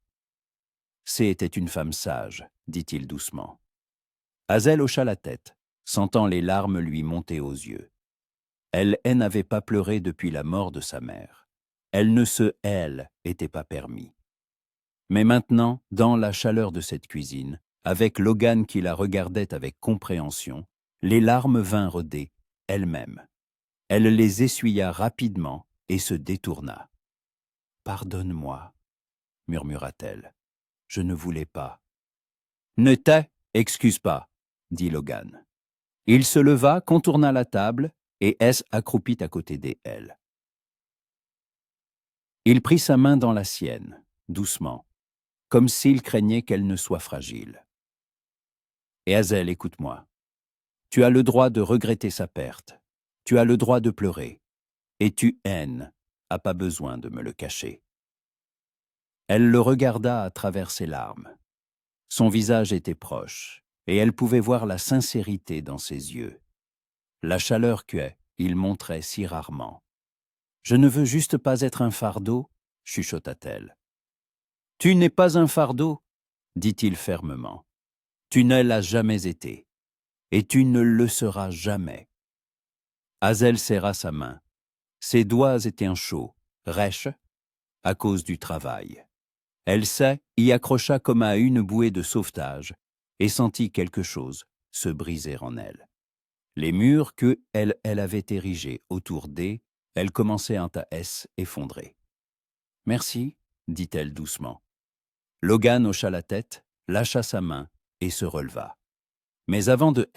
C'était une femme sage, dit-il doucement. Hazel hocha la tête, sentant les larmes lui monter aux yeux. Elle n'avait pas pleuré depuis la mort de sa mère. Elle ne se était pas permis. Mais maintenant, dans la chaleur de cette cuisine, avec Logan qui la regardait avec compréhension, les larmes vinrent elle-même. Elle les essuya rapidement et se détourna. « Pardonne-moi, murmura-t-elle. Je ne voulais pas. »« Ne t'excuse pas, » dit Logan. Il se leva, contourna la table, et accroupit à côté d'elle. Il prit sa main dans la sienne, doucement, comme s'il craignait qu'elle ne soit fragile. « Et Hazel, écoute-moi. Tu as le droit de regretter sa perte. Tu as le droit de pleurer. Et tu haines, pas besoin de me le cacher. » Elle le regarda à travers ses larmes. Son visage était proche, et elle pouvait voir la sincérité dans ses yeux. La chaleur qu'il montrait si rarement. « Je ne veux juste pas être un fardeau, » chuchota-t-elle. « Tu n'es pas un fardeau, » dit-il fermement. « Tu ne l'as jamais été, et tu ne le seras jamais. » Hazel serra sa main. Ses doigts étaient chauds, rêches, à cause du travail. Elle y accrocha comme à une bouée de sauvetage et sentit quelque chose se briser en elle. Les murs qu'elle avait érigés autour d'elle, elle commençait à s'effondrer. « Merci, » dit-elle doucement. Logan hocha la tête, lâcha sa main et se releva. Mais avant de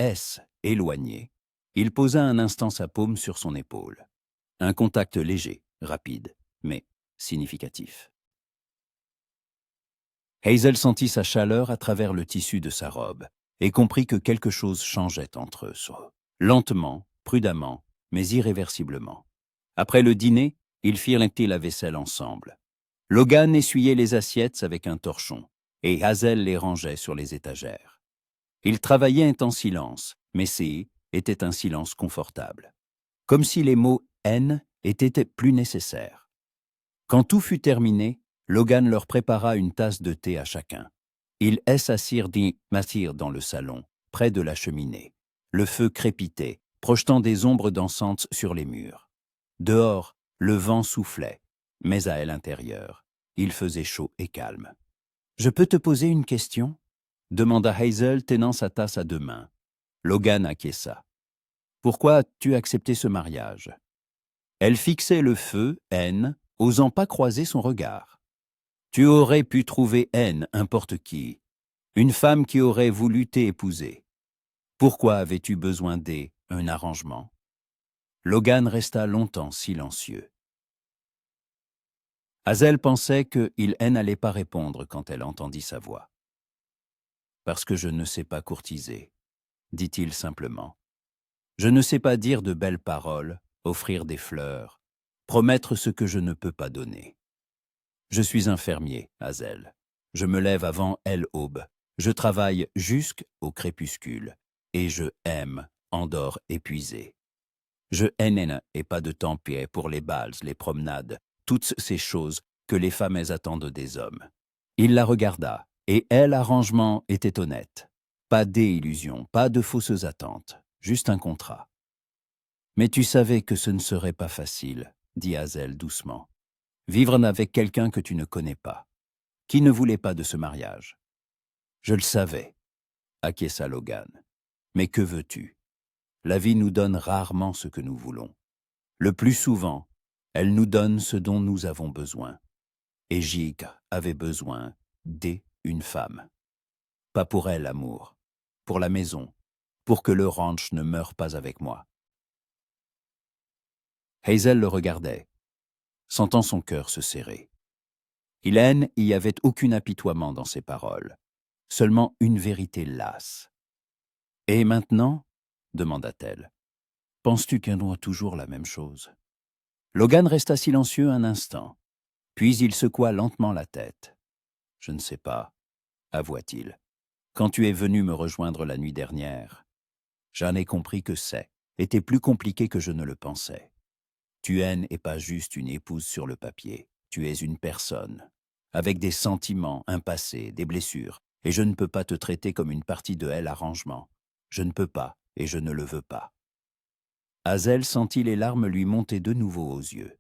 éloigner, il posa un instant sa paume sur son épaule. Un contact léger, rapide, mais significatif. Hazel sentit sa chaleur à travers le tissu de sa robe et comprit que quelque chose changeait entre eux. Lentement, prudemment, mais irréversiblement. Après le dîner, ils firent la vaisselle ensemble. Logan essuyait les assiettes avec un torchon et Hazel les rangeait sur les étagères. Ils travaillaient en silence, mais était un silence confortable. Comme si les mots « haine » étaient plus nécessaires. Quand tout fut terminé, Logan leur prépara une tasse de thé à chacun. Ils s'assirent dans le salon, près de la cheminée. Le feu crépitait, projetant des ombres dansantes sur les murs. Dehors, le vent soufflait, mais à l'intérieur, il faisait chaud et calme. « Je peux te poser une question ?» demanda Hazel, tenant sa tasse à 2 mains. Logan acquiesça. « Pourquoi as-tu accepté ce mariage ?» Elle fixait le feu, osant pas croiser son regard. « Tu aurais pu trouver n'importe qui, une femme qui aurait voulu t'épouser. Pourquoi avais-tu besoin d'un arrangement ?» Logan resta longtemps silencieux. Hazel pensait qu'il n'allait pas répondre quand elle entendit sa voix. « Parce que je ne sais pas courtiser, » dit-il simplement. « Je ne sais pas dire de belles paroles, offrir des fleurs, promettre ce que je ne peux pas donner. Je suis un fermier, Hazel. Je me lève avant l'aube. Je travaille jusqu'au crépuscule. Et je endors épuisé. Je et pas de temps pour les bals, les promenades, toutes ces choses que les femmes attendent des hommes. » Il la regarda, et l'arrangement était honnête. Pas d'illusions, pas de fausses attentes, juste un contrat. « Mais tu savais que ce ne serait pas facile, » dit Hazel doucement. « Vivre avec quelqu'un que tu ne connais pas, qui ne voulait pas de ce mariage. »« Je le savais, » acquiesça Logan. « Mais que veux-tu? La vie nous donne rarement ce que nous voulons. Le plus souvent, elle nous donne ce dont nous avons besoin. Et Jig avait besoin d'une femme. Pas pour elle, amour, pour la maison, pour que le ranch ne meure pas avec moi. » Hazel le regardait, sentant son cœur se serrer. Il y avait aucun apitoiement dans ses paroles, seulement une vérité lasse. « Et maintenant ?» demanda-t-elle. Penses-tu qu'un doit toujours la même chose? Logan resta silencieux un instant, puis il secoua lentement la tête. Je ne sais pas, avoua-t-il. Quand tu es venu me rejoindre la nuit dernière, j'en ai compris que était plus compliqué que je ne le pensais. Tuen n'est pas juste une épouse sur le papier, tu es une personne, avec des sentiments, un passé, des blessures, et je ne peux pas te traiter comme une partie de elle arrangement. Je ne peux pas, et je ne le veux pas. Hazel sentit les larmes lui monter de nouveau aux yeux.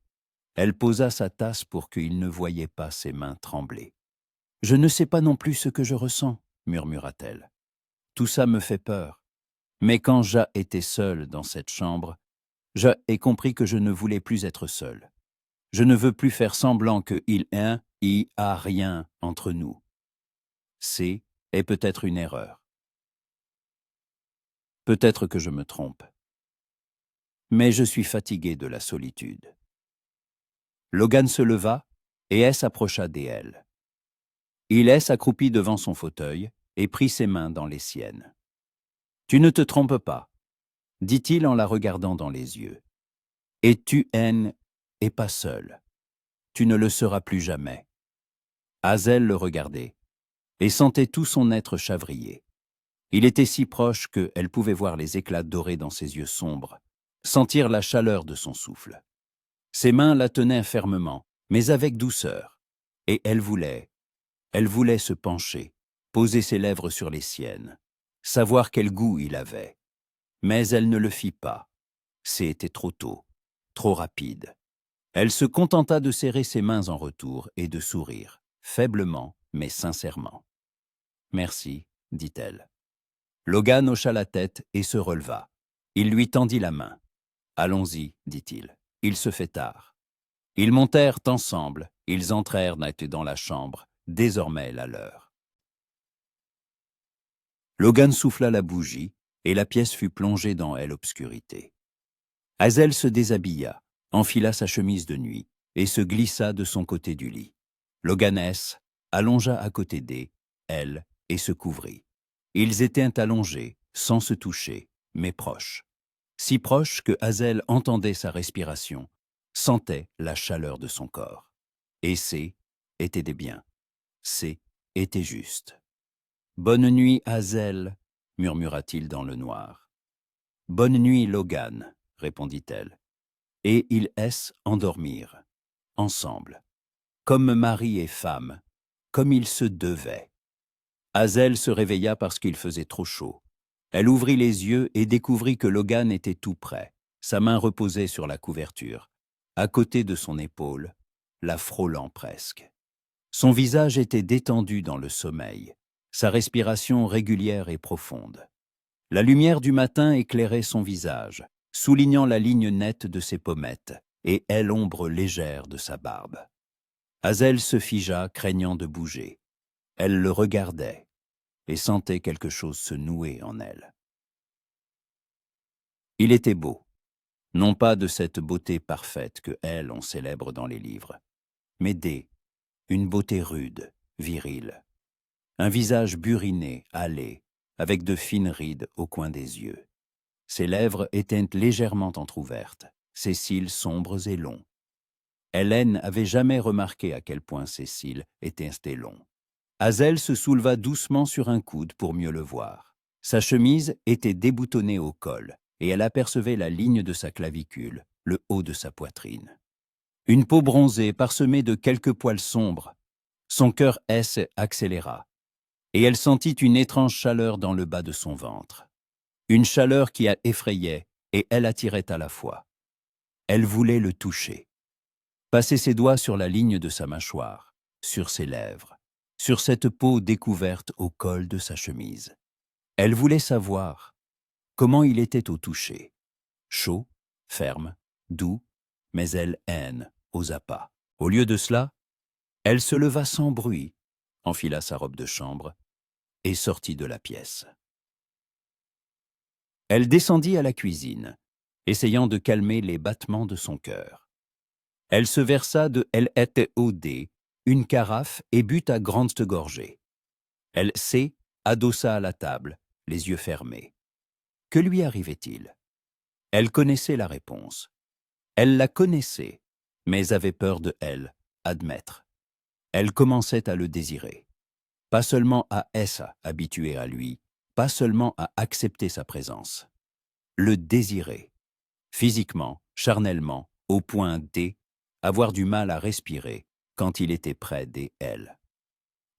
Elle posa sa tasse pour qu'il ne voyait pas ses mains trembler. « Je ne sais pas non plus ce que je ressens, » murmura-t-elle. « Tout ça me fait peur. Mais quand Ja était seul dans cette chambre, j'ai compris que je ne voulais plus être seul. Je ne veux plus faire semblant qu'il y a rien entre nous. C'est peut-être une erreur. Peut-être que je me trompe. Mais je suis fatigué de la solitude. » Logan se leva et elle s'approcha d'elle. Il s'accroupit devant son fauteuil et prit ses mains dans les siennes. « Tu ne te trompes pas, » dit-il en la regardant dans les yeux. « Et tu es pas seul. Tu ne le seras plus jamais. » Hazel le regardait et sentait tout son être chavriller. Il était si proche qu'elle pouvait voir les éclats dorés dans ses yeux sombres, sentir la chaleur de son souffle. Ses mains la tenaient fermement, mais avec douceur, et elle voulait se pencher, poser ses lèvres sur les siennes, savoir quel goût il avait. Mais elle ne le fit pas. C'était trop tôt, trop rapide. Elle se contenta de serrer ses mains en retour et de sourire, faiblement mais sincèrement. « Merci, » dit-elle. Logan hocha la tête et se releva. Il lui tendit la main. « Allons-y, » dit-il. « Il se fait tard. » Ils montèrent ensemble, ils entrèrent dans la chambre, désormais la leur. Logan souffla la bougie, et la pièce fut plongée dans l'obscurité. Hazel se déshabilla, enfila sa chemise de nuit, et se glissa de son côté du lit. Loganès allongea à côté d'elle et se couvrit. Ils étaient allongés, sans se toucher, mais proches. Si proches que Hazel entendait sa respiration, sentait la chaleur de son corps. Et était des biens. Était juste. « Bonne nuit, Hazel, » murmura-t-il dans le noir. « Bonne nuit, Logan, » répondit-elle. Et ils endormirent, ensemble, comme mari et femme, comme ils se devaient. Hazel se réveilla parce qu'il faisait trop chaud. Elle ouvrit les yeux et découvrit que Logan était tout près. Sa main reposait sur la couverture, à côté de son épaule, la frôlant presque. Son visage était détendu dans le sommeil, sa respiration régulière et profonde. La lumière du matin éclairait son visage, soulignant la ligne nette de ses pommettes et l'ombre légère de sa barbe. Hazel se figea, craignant de bouger. Elle le regardait et sentait quelque chose se nouer en elle. Il était beau, non pas de cette beauté parfaite que on célèbre dans les livres, mais une beauté rude, virile. Un visage buriné, hâlé, avec de fines rides au coin des yeux. Ses lèvres étaient légèrement entr'ouvertes, ses cils sombres et longs. Hélène n'avait jamais remarqué à quel point ses cils étaient longs. Hazel se souleva doucement sur un coude pour mieux le voir. Sa chemise était déboutonnée au col, et elle apercevait la ligne de sa clavicule, le haut de sa poitrine. Une peau bronzée parsemée de quelques poils sombres. Son cœur accéléra, et elle sentit une étrange chaleur dans le bas de son ventre. Une chaleur qui effrayait et elle attirait à la fois. Elle voulait le toucher. Passer ses doigts sur la ligne de sa mâchoire, sur ses lèvres, sur cette peau découverte au col de sa chemise. Elle voulait savoir comment il était au toucher. Chaud, ferme, doux, mais elle n'osa pas. Au lieu de cela, elle se leva sans bruit, enfila sa robe de chambre et sortit de la pièce. Elle descendit à la cuisine, essayant de calmer les battements de son cœur. Elle se versa de l'eau une carafe et but à grandes gorgées. Elle adossa à la table, les yeux fermés. Que lui arrivait-il? Elle connaissait la réponse. Elle la connaissait, mais avait peur de elle, admettre. Elle commençait à le désirer. Pas seulement à être habituée à lui, pas seulement à accepter sa présence. Le désirer. Physiquement, charnellement, au point avoir du mal à respirer quand il était près d'elle.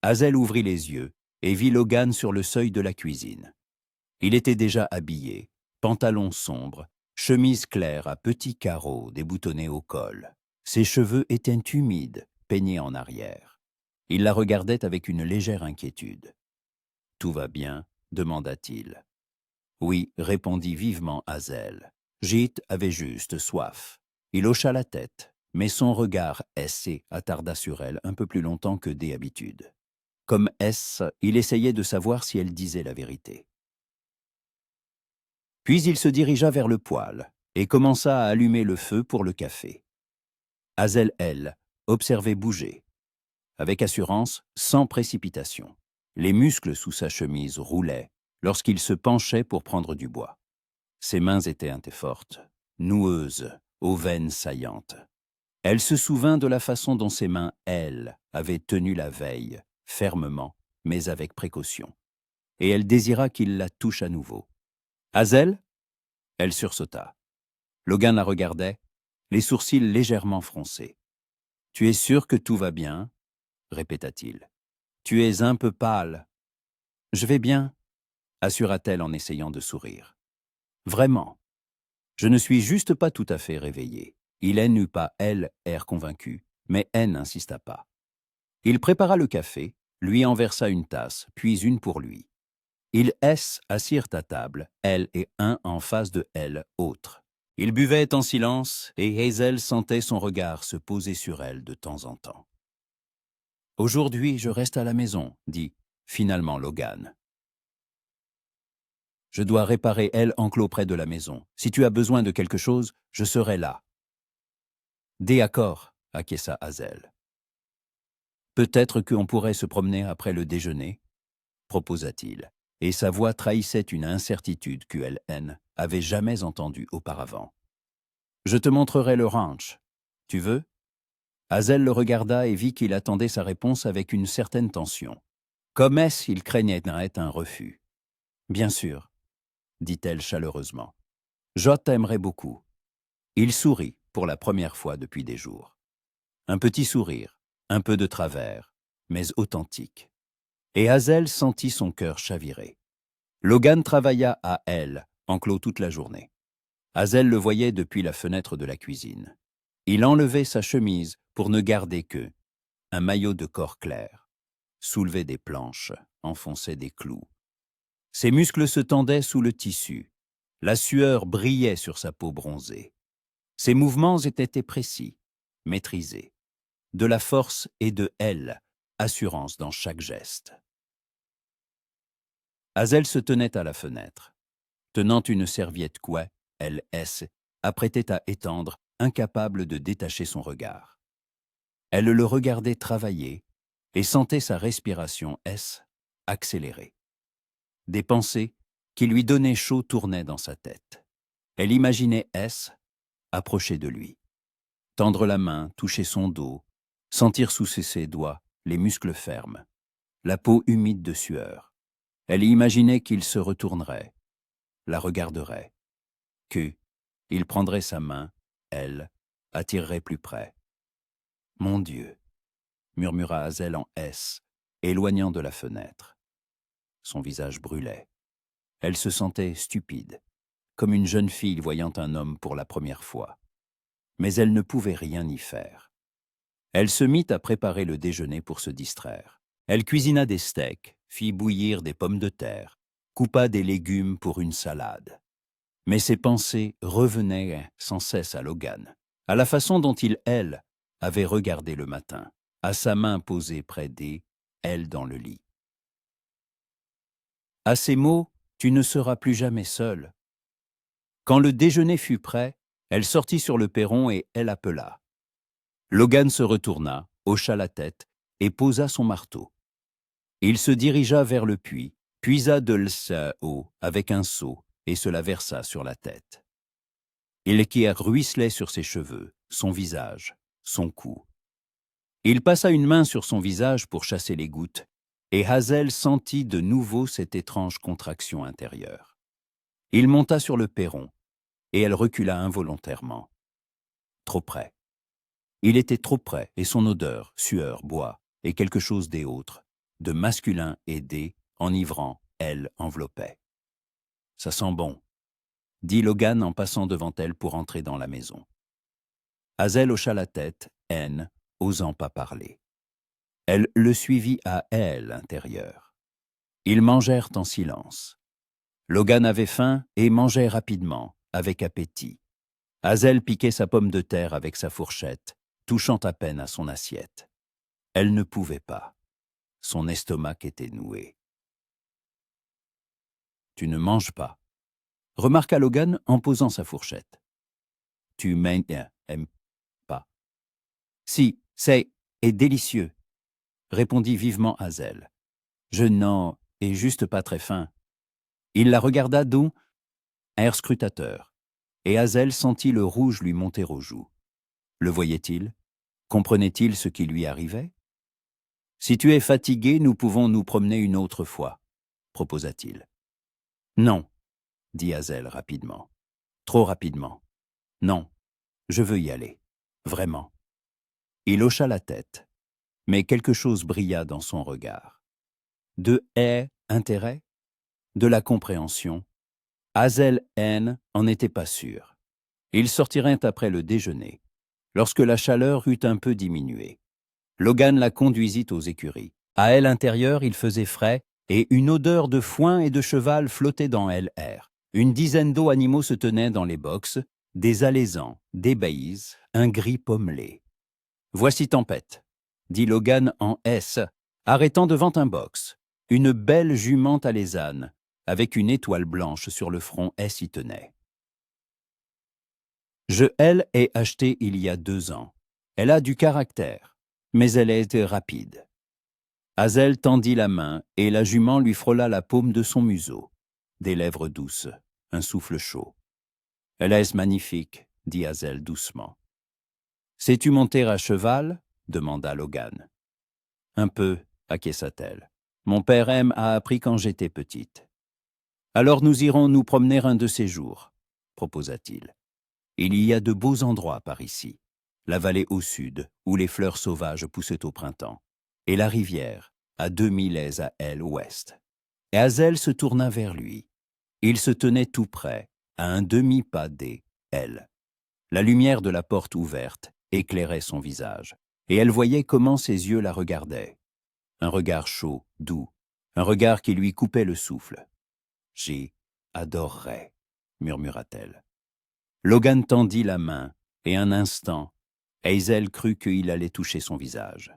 Hazel ouvrit les yeux et vit Logan sur le seuil de la cuisine. Il était déjà habillé, pantalon sombre, chemise claire à petits carreaux déboutonnés au col. Ses cheveux étaient humides, peignés en arrière. Il la regardait avec une légère inquiétude. « Tout va bien ?» demanda-t-il. « Oui » répondit vivement Hazel. Jit avait juste soif. Il hocha la tête, mais son regard aissé attarda sur elle un peu plus longtemps que d'habitude. Comme il essayait de savoir si elle disait la vérité. Puis il se dirigea vers le poêle et commença à allumer le feu pour le café. Hazel, elle, observait bouger. Avec assurance, sans précipitation. Les muscles sous sa chemise roulaient lorsqu'il se penchait pour prendre du bois. Ses mains étaient fortes, noueuses, aux veines saillantes. Elle se souvint de la façon dont ses mains, elle, avaient tenu la veille, fermement, mais avec précaution. Et elle désira qu'il la touche à nouveau. « Hazel ?» Elle sursauta. Logan la regardait, les sourcils légèrement froncés. « Tu es sûr que tout va bien ?» répéta-t-il. « Tu es un peu pâle. »« Je vais bien » assura-t-elle en essayant de sourire. « Vraiment. Je ne suis juste pas tout à fait réveillée. » Il n'eut pas, elle, air convaincu, mais elle n'insista pas. Il prépara le café, lui en versa une tasse, puis une pour lui. Ils assirent à table, elle et un en face de elle, autre. Ils buvaient en silence, et Hazel sentait son regard se poser sur elle de temps en temps. « Aujourd'hui, je reste à la maison, » dit finalement Logan. « Je dois réparer enclos près de la maison. Si tu as besoin de quelque chose, je serai là. » « D'accord, » acquiesça Hazel. « Peut-être qu'on pourrait se promener après le déjeuner, » proposa-t-il, et sa voix trahissait une incertitude qu'elle avait jamais entendue auparavant. « Je te montrerai le ranch. Tu veux ?» Hazel le regarda et vit qu'il attendait sa réponse avec une certaine tension. Comme il craignait un refus. « Bien sûr, » dit-elle chaleureusement. « Je t'aimerais beaucoup. » Il sourit pour la première fois depuis des jours. Un petit sourire, un peu de travers, mais authentique. Et Hazel sentit son cœur chavirer. Logan travailla à enclos toute la journée. Hazel le voyait depuis la fenêtre de la cuisine. Il enlevait sa chemise pour ne garder que un maillot de corps clair, soulevait des planches, enfonçait des clous. Ses muscles se tendaient sous le tissu. La sueur brillait sur sa peau bronzée. Ses mouvements étaient précis, maîtrisés. De la force et de assurance dans chaque geste. Hazel se tenait à la fenêtre. Tenant une serviette couée, elle apprêtait à étendre, incapable de détacher son regard. Elle le regardait travailler et sentait sa respiration accélérée. Des pensées qui lui donnaient chaud tournaient dans sa tête. Elle imaginait approcher de lui, tendre la main, toucher son dos, sentir sous ses doigts les muscles fermes, la peau humide de sueur. Elle imaginait qu'il se retournerait, la regarderait, qu'il prendrait sa main, elle, attirerait plus près. « Mon Dieu !» murmura Hazel en éloignant de la fenêtre. Son visage brûlait. Elle se sentait stupide, comme une jeune fille voyant un homme pour la première fois. Mais elle ne pouvait rien y faire. Elle se mit à préparer le déjeuner pour se distraire. Elle cuisina des steaks, fit bouillir des pommes de terre, coupa des légumes pour une salade. Mais ses pensées revenaient sans cesse à Logan, à la façon dont elle, avait regardé le matin, à sa main posée près elle dans le lit. À ces mots, « Tu ne seras plus jamais seule ». Quand le déjeuner fut prêt, elle sortit sur le perron et elle appela. Logan se retourna, hocha la tête et posa son marteau. Il se dirigea vers le puits, puisa de l'eau avec un seau et se la versa sur la tête. qui ruisselait sur ses cheveux, son visage, son cou. Il passa une main sur son visage pour chasser les gouttes, et Hazel sentit de nouveau cette étrange contraction intérieure. Il monta sur le perron, et elle recula involontairement. Trop près. Il était trop près, et son odeur, sueur, bois, et quelque chose des autres, de masculin et enivrant, elle enveloppait. « Ça sent bon », dit Logan en passant devant elle pour entrer dans la maison. Hazel hocha la tête, osant pas parler. Elle le suivit à l'intérieur. Ils mangèrent en silence. Logan avait faim et mangeait rapidement, avec appétit. Hazel piquait sa pomme de terre avec sa fourchette, touchant à peine à son assiette. Elle ne pouvait pas. Son estomac était noué. « Tu ne manges pas », remarqua Logan en posant sa fourchette. « Tu m'aimes pas. »« Si, c'est délicieux », répondit vivement Hazel. « Je n'en ai juste pas très faim. » Il la regarda d'un air scrutateur, et Hazel sentit le rouge lui monter aux joues. Le voyait-il? Comprenait-il ce qui lui arrivait? « Si tu es fatigué, nous pouvons nous promener une autre fois, » proposa-t-il. « Non, » dit Hazel rapidement. Trop rapidement. « Non, je veux y aller. Vraiment. » Il hocha la tête, mais quelque chose brilla dans son regard. De intérêt? De la compréhension? Hazel en était pas sûr. Ils sortiraient après le déjeuner, lorsque la chaleur eut un peu diminué. Logan la conduisit aux écuries. À l'intérieur, il faisait frais, et une odeur de foin et de cheval flottait dans l'air. Une dizaine d'animaux se tenaient dans les boxes, des alaisans, des baïs, un gris pommelé. « Voici Tempête », dit Logan en arrêtant devant un box. Une belle jument alezane, avec une étoile blanche sur le front, y tenait. Je l'ai achetée il y a 2 ans. Elle a du caractère, mais elle est rapide. Hazel tendit la main et la jument lui frôla la paume de son museau. Des lèvres douces, un souffle chaud. « Elle est magnifique, » dit Hazel doucement. « Sais-tu monter à cheval ?» demanda Logan. « Un peu, » acquiesça-t-elle. « Mon père a appris quand j'étais petite. »« Alors nous irons nous promener un de ces jours, » proposa-t-il. « Il y a de beaux endroits par ici. La vallée au sud, où les fleurs sauvages poussaient au printemps, et la rivière, à 2 milles à l'ouest. » Et Hazel se tourna vers lui. Il se tenait tout près, à un demi-pas d'elle. La lumière de la porte ouverte éclairait son visage, et elle voyait comment ses yeux la regardaient. Un regard chaud, doux, un regard qui lui coupait le souffle. « J'y adorerais, » murmura-t-elle. Logan tendit la main, et un instant, Hazel crut qu'il allait toucher son visage.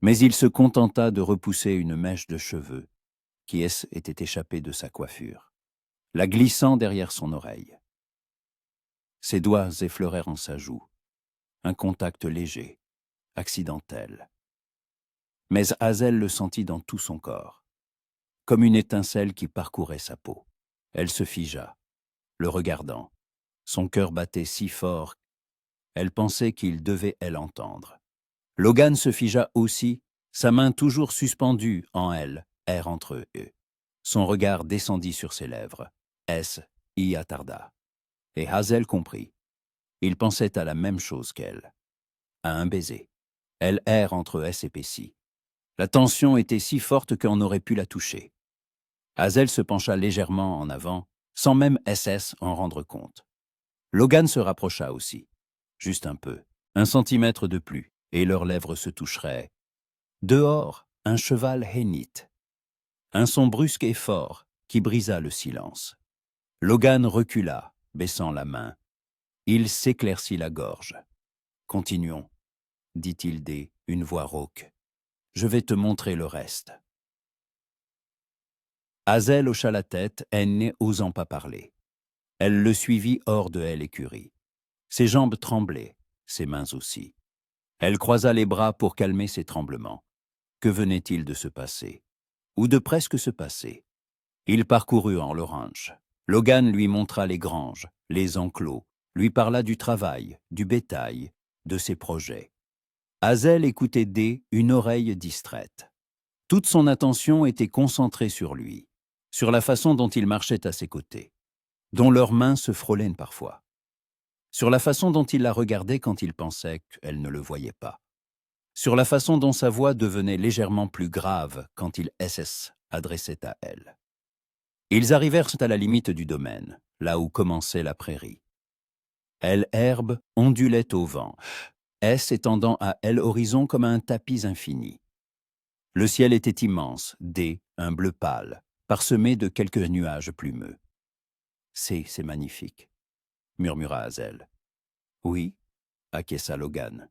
Mais il se contenta de repousser une mèche de cheveux qui était échappée de sa coiffure, la glissant derrière son oreille. Ses doigts effleurèrent en sa joue, un contact léger, accidentel. Mais Hazel le sentit dans tout son corps, comme une étincelle qui parcourait sa peau. Elle se figea, le regardant. Son cœur battait si fort, elle pensait qu'il devait l'entendre. Logan se figea aussi, sa main toujours suspendue en air entre eux. Son regard descendit sur ses lèvres. Y attarda. Et Hazel comprit. Il pensait à la même chose qu'elle. À un baiser. Elle entre épaissit. La tension était si forte qu'on aurait pu la toucher. Hazel se pencha légèrement en avant, sans même en rendre compte. Logan se rapprocha aussi. Juste un peu, 1 centimètre de plus, et leurs lèvres se toucheraient. Dehors, un cheval hennit. Un son brusque et fort qui brisa le silence. Logan recula, baissant la main. Il s'éclaircit la gorge. « Continuons, » dit-il une voix rauque. « Je vais te montrer le reste. » Hazel hocha la tête, n'osant pas parler. Elle le suivit hors de l'écurie. Ses jambes tremblaient, ses mains aussi. Elle croisa les bras pour calmer ses tremblements. Que venait-il de se passer? Ou de presque se passer? Il parcourut en l'orange, Logan lui montra les granges, les enclos, lui parla du travail, du bétail, de ses projets. Hazel écoutait D, une oreille distraite. Toute son attention était concentrée sur lui, sur la façon dont il marchait à ses côtés, dont leurs mains se frôlaient parfois, sur la façon dont il la regardait quand il pensait qu'elle ne le voyait pas, sur la façon dont sa voix devenait légèrement plus grave quand il adressait à elle. Ils arrivèrent à la limite du domaine, là où commençait la prairie. L'herbe ondulait au vent, étendant à elle l'horizon comme un tapis infini. Le ciel était immense, un bleu pâle, parsemé de quelques nuages plumeux. « C'est magnifique », murmura Hazel. « Oui », acquiesça Logan.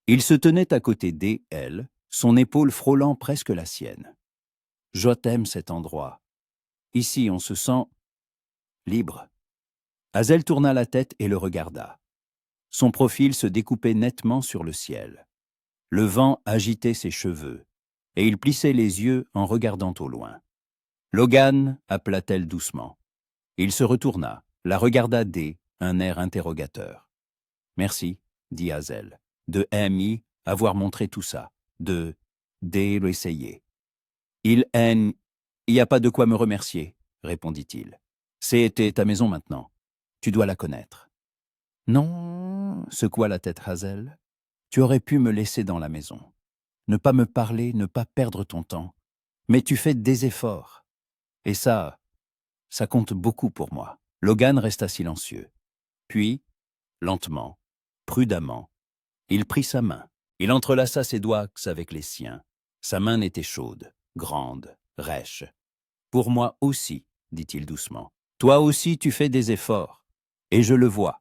Il se tenait à côté d'elle, son épaule frôlant presque la sienne. « Je t'aime cet endroit. Ici, on se sent libre. » Hazel tourna la tête et le regarda. Son profil se découpait nettement sur le ciel. Le vent agitait ses cheveux, et il plissait les yeux en regardant au loin. « Logan » appela-t-elle doucement. Il se retourna, la regarda un air interrogateur. « Merci » dit Hazel, de aimer avoir montré tout ça, de l'essayer. « Il n'y a pas de quoi me remercier » répondit-il. « C'était ta maison maintenant. Tu dois la connaître. » « Non, secoua la tête Hazel. Tu aurais pu me laisser dans la maison. Ne pas me parler, ne pas perdre ton temps. Mais tu fais des efforts. Et ça compte beaucoup pour moi. » Logan resta silencieux. Puis, lentement, prudemment, il prit sa main. Il entrelaça ses doigts avec les siens. Sa main était chaude, grande, rêche. « Pour moi aussi, » dit-il doucement. « Toi aussi tu fais des efforts. Et je le vois. »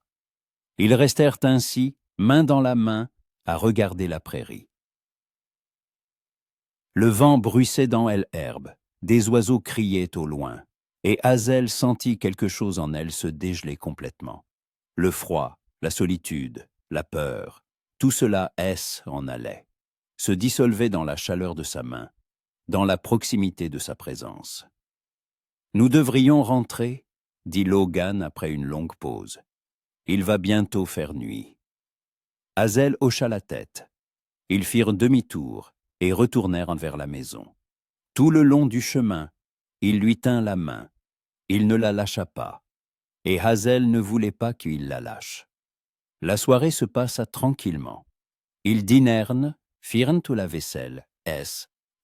Ils restèrent ainsi, main dans la main, à regarder la prairie. Le vent bruissait dans l'herbe, des oiseaux criaient au loin, et Hazel sentit quelque chose en elle se dégeler complètement. Le froid, la solitude, la peur, tout cela en allait, se dissolvait dans la chaleur de sa main, dans la proximité de sa présence. « Nous devrions rentrer » dit Logan après une longue pause. « Il va bientôt faire nuit. » Hazel hocha la tête. Ils firent demi-tour et retournèrent vers la maison. Tout le long du chemin, il lui tint la main. Il ne la lâcha pas. Et Hazel ne voulait pas qu'il la lâche. La soirée se passa tranquillement. Ils dînèrent, firent la vaisselle,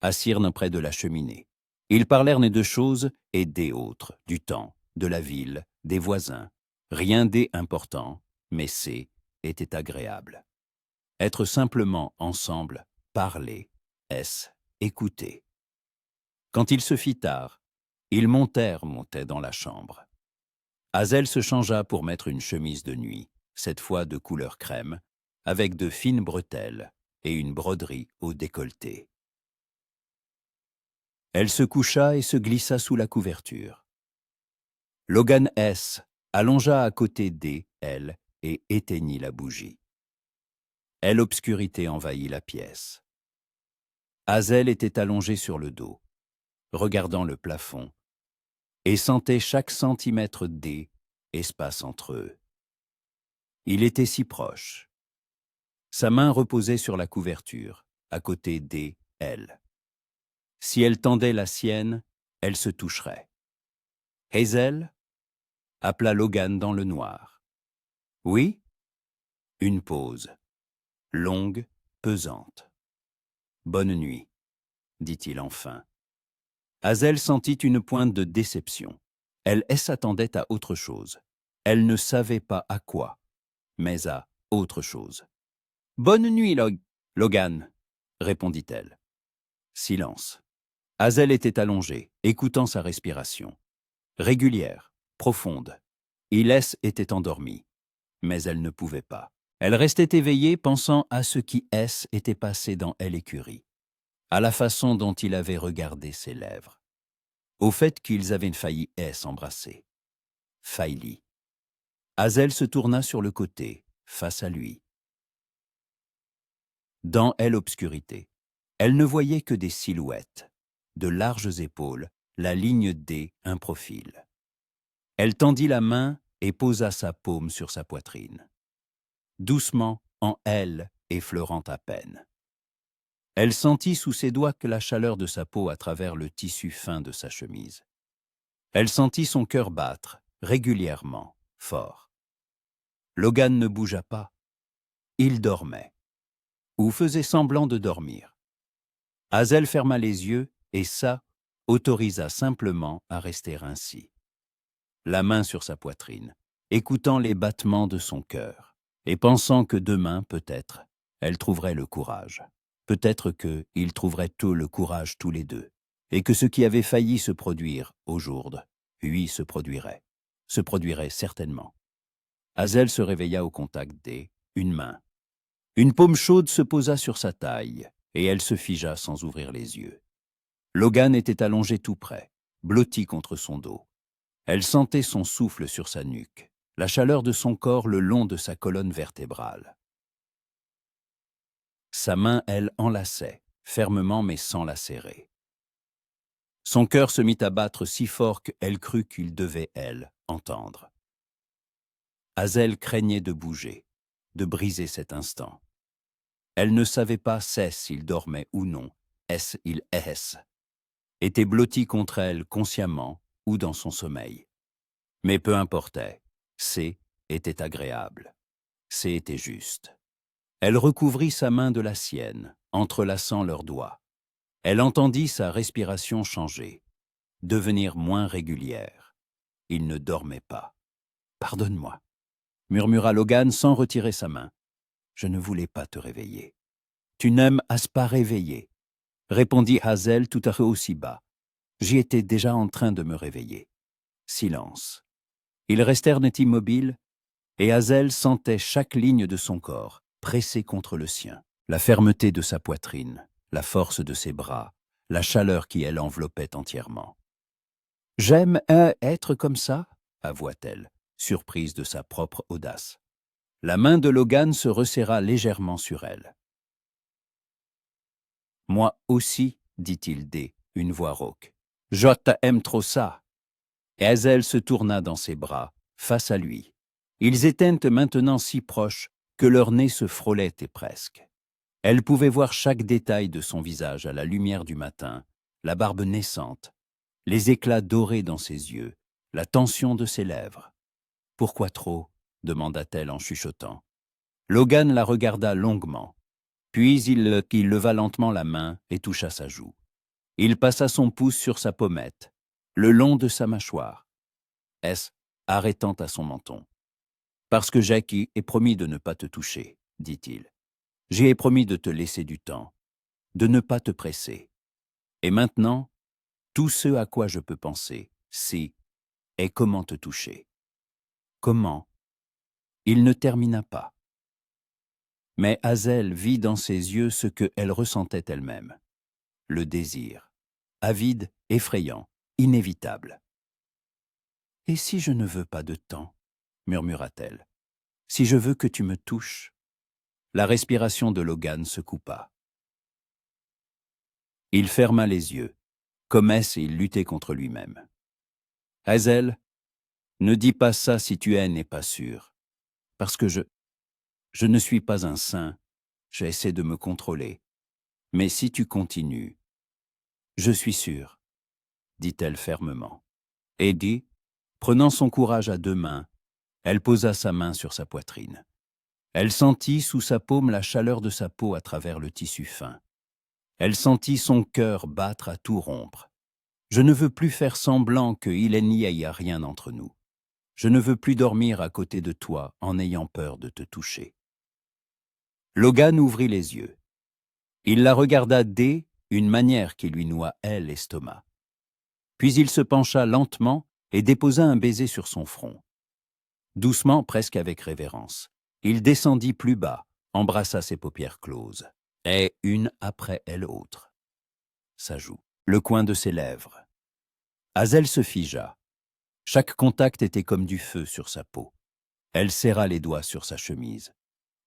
assirent près de la cheminée. Ils parlèrent de choses et des autres, du temps, de la ville, des voisins. Rien d'important, mais était agréable. Être simplement ensemble, parler, écouter. Quand il se fit tard, ils montaient dans la chambre. Hazel se changea pour mettre une chemise de nuit, cette fois de couleur crème, avec de fines bretelles et une broderie au décolleté. Elle se coucha et se glissa sous la couverture. Logan allongea à côté d'elle et éteignit la bougie. L'obscurité envahit la pièce. Hazel était allongée sur le dos, regardant le plafond, et sentait chaque centimètre espace entre eux. Il était si proche. Sa main reposait sur la couverture, à côté d'elle. Si elle tendait la sienne, elle se toucherait. « Hazel » appela Logan dans le noir. « Oui ?» Une pause, longue, pesante. « Bonne nuit », dit-il enfin. Hazel sentit une pointe de déception. Elle s'attendait à autre chose. Elle ne savait pas à quoi, mais à autre chose. « Bonne nuit, Logan », répondit-elle. Silence. Hazel était allongée, écoutant sa respiration. Régulière, profonde. Ilès était endormie, mais elle ne pouvait pas. Elle restait éveillée, pensant à ce qui était passé dans l'écurie, à la façon dont il avait regardé ses lèvres, au fait qu'ils avaient failli s'embrasser. Failli. Hazel se tourna sur le côté, face à lui. Dans l'obscurité, elle ne voyait que des silhouettes, de larges épaules, la ligne D un profil. Elle tendit la main et posa sa paume sur sa poitrine. Doucement, en L, effleurant à peine. Elle sentit sous ses doigts que la chaleur de sa peau à travers le tissu fin de sa chemise. Elle sentit son cœur battre, régulièrement, fort. Logan ne bougea pas. Il dormait, ou faisait semblant de dormir. Hazel ferma les yeux et ça autorisa simplement à rester ainsi. La main sur sa poitrine, écoutant les battements de son cœur, et pensant que demain, peut-être, elle trouverait le courage. Peut-être qu'ils trouveraient tôt le courage tous les deux, et que ce qui avait failli se produire aujourd'hui, lui, se produirait certainement. Hazel se réveilla au contact une main. Une paume chaude se posa sur sa taille, et elle se figea sans ouvrir les yeux. Logan était allongé tout près, blotti contre son dos. Elle sentait son souffle sur sa nuque, la chaleur de son corps le long de sa colonne vertébrale. Sa main, elle, enlaçait, fermement mais sans la serrer. Son cœur se mit à battre si fort qu'elle crut qu'il devait, elle, entendre. Hazel craignait de bouger, de briser cet instant. Elle ne savait pas s'il dormait ou non, il était blotti contre elle consciemment ou dans son sommeil. Mais peu importait, était agréable, était juste. Elle recouvrit sa main de la sienne, entrelaçant leurs doigts. Elle entendit sa respiration changer, devenir moins régulière. Il ne dormait pas. « Pardonne-moi », murmura Logan sans retirer sa main. « Je ne voulais pas te réveiller. »« Tu n'aimes pas réveiller », répondit Hazel tout à fait aussi bas. J'y étais déjà en train de me réveiller. Silence. Ils restèrent net immobiles, et Hazel sentait chaque ligne de son corps pressée contre le sien, la fermeté de sa poitrine, la force de ses bras, la chaleur qui elle enveloppait entièrement. « J'aime être comme ça », avoua-t-elle, surprise de sa propre audace. La main de Logan se resserra légèrement sur elle. « Moi aussi, dit-il une voix rauque. « Je t'aime trop ça. » Et Hazel se tourna dans ses bras, face à lui. Ils étaient maintenant si proches que leurs nez se frôlaient et presque. Elle pouvait voir chaque détail de son visage à la lumière du matin, la barbe naissante, les éclats dorés dans ses yeux, la tension de ses lèvres. « Pourquoi trop ?» demanda-t-elle en chuchotant. Logan la regarda longuement, puis il leva lentement la main et toucha sa joue. Il passa son pouce sur sa pommette, le long de sa mâchoire, arrêtant à son menton. « Parce que Jackie est promis de ne pas te toucher, dit-il. J'ai promis de te laisser du temps, de ne pas te presser. Et maintenant, tout ce à quoi je peux penser, est comment te toucher. » Comment? Il ne termina pas. Mais Hazel vit dans ses yeux ce qu'elle ressentait elle-même. Le désir, avide, effrayant, inévitable. « Et si je ne veux pas de temps ?» murmura-t-elle. « Si je veux que tu me touches ?» La respiration de Logan se coupa. Il ferma les yeux, comme il luttait contre lui-même. « Hazel, ne dis pas ça si tu n'es pas sûr, parce que je ne suis pas un saint, j'essaie de me contrôler. Mais si tu continues, je suis sûr, dit-elle fermement. Et prenant son courage à deux mains, elle posa sa main sur sa poitrine. Elle sentit sous sa paume la chaleur de sa peau à travers le tissu fin. Elle sentit son cœur battre à tout rompre. Je ne veux plus faire semblant qu'il n'y ait rien entre nous. Je ne veux plus dormir à côté de toi en ayant peur de te toucher. Logan ouvrit les yeux. Il la regarda une manière qui lui noua l'estomac. Puis il se pencha lentement et déposa un baiser sur son front. Doucement, presque avec révérence, il descendit plus bas, embrassa ses paupières closes, et une après l'autre. Sa joue, le coin de ses lèvres. Hazel se figea. Chaque contact était comme du feu sur sa peau. Elle serra les doigts sur sa chemise,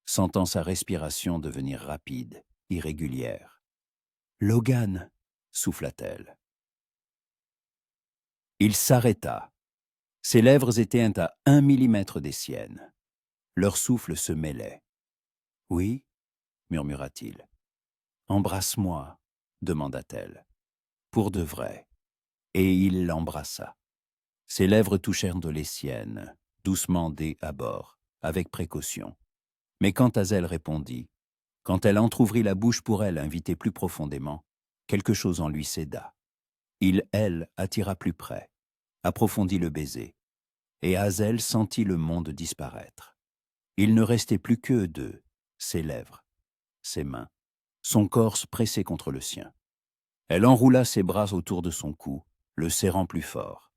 sentant sa respiration devenir rapide, irrégulière. « Logan !» souffla-t-elle. Il s'arrêta. Ses lèvres étaient à 1 millimètre des siennes. Leur souffle se mêlait. « Oui » murmura-t-il. « Embrasse-moi » demanda-t-elle. « Pour de vrai. » Et il l'embrassa. Ses lèvres touchèrent les siennes, doucement dès à bord, avec précaution. Mais quand Hazel répondit, quand elle entr'ouvrit la bouche pour elle inviter plus profondément, quelque chose en lui céda. Elle, attira plus près, approfondit le baiser, et Hazel sentit le monde disparaître. Il ne restait plus qu'eux deux, ses lèvres, ses mains, son corps pressé contre le sien. Elle enroula ses bras autour de son cou, le serrant plus fort.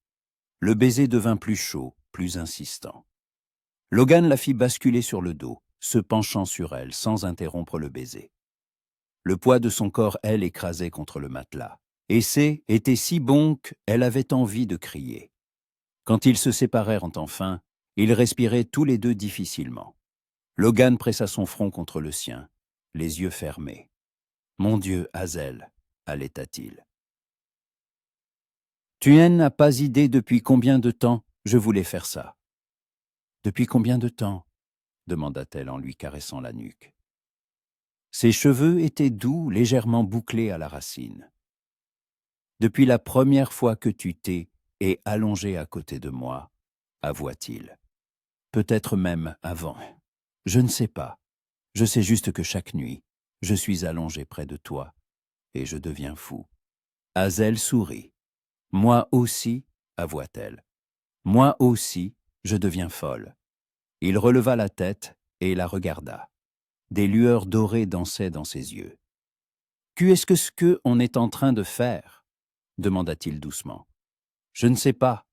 Le baiser devint plus chaud, plus insistant. Logan la fit basculer sur le dos, se penchant sur elle sans interrompre le baiser. Le poids de son corps, elle, écrasait contre le matelas. Et était si bon qu'elle avait envie de crier. Quand ils se séparèrent enfin, ils respiraient tous les deux difficilement. Logan pressa son front contre le sien, les yeux fermés. « Mon Dieu, Hazel » allaita-t-il. « Tu n'as pas idée depuis combien de temps je voulais faire ça. »« Depuis combien de temps ?» demanda-t-elle en lui caressant la nuque. Ses cheveux étaient doux, légèrement bouclés à la racine. « Depuis la première fois que tu t'es allongé à côté de moi, » avoua-t-il. « Peut-être même avant. Je ne sais pas. Je sais juste que chaque nuit, je suis allongé près de toi et je deviens fou. » Hazel sourit. « Moi aussi, » avoua-t-elle. « Moi aussi, je deviens folle. » Il releva la tête et la regarda. Des lueurs dorées dansaient dans ses yeux. « Qu'est-ce que on est en train de faire ?» demanda-t-il doucement. « Je ne sais pas, »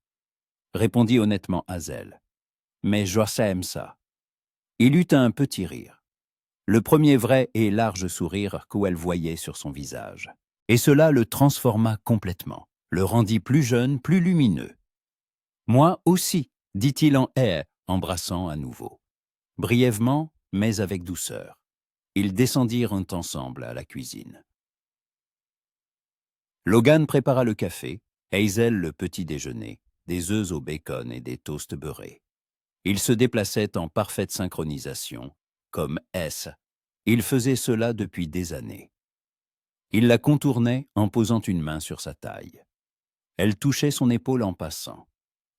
répondit honnêtement Hazel. « Mais Joassa aime ça. » Il eut un petit rire. Le premier vrai et large sourire qu'elle voyait sur son visage. Et cela le transforma complètement, le rendit plus jeune, plus lumineux. « Moi aussi, » dit-il embrassant à nouveau. Brièvement, mais avec douceur. Ils descendirent ensemble à la cuisine. Logan prépara le café, Hazel le petit déjeuner, des œufs au bacon et des toasts beurrés. Ils se déplaçaient en parfaite synchronisation, comme S. Il faisait cela depuis des années. Il la contournait en posant une main sur sa taille. Elle touchait son épaule en passant.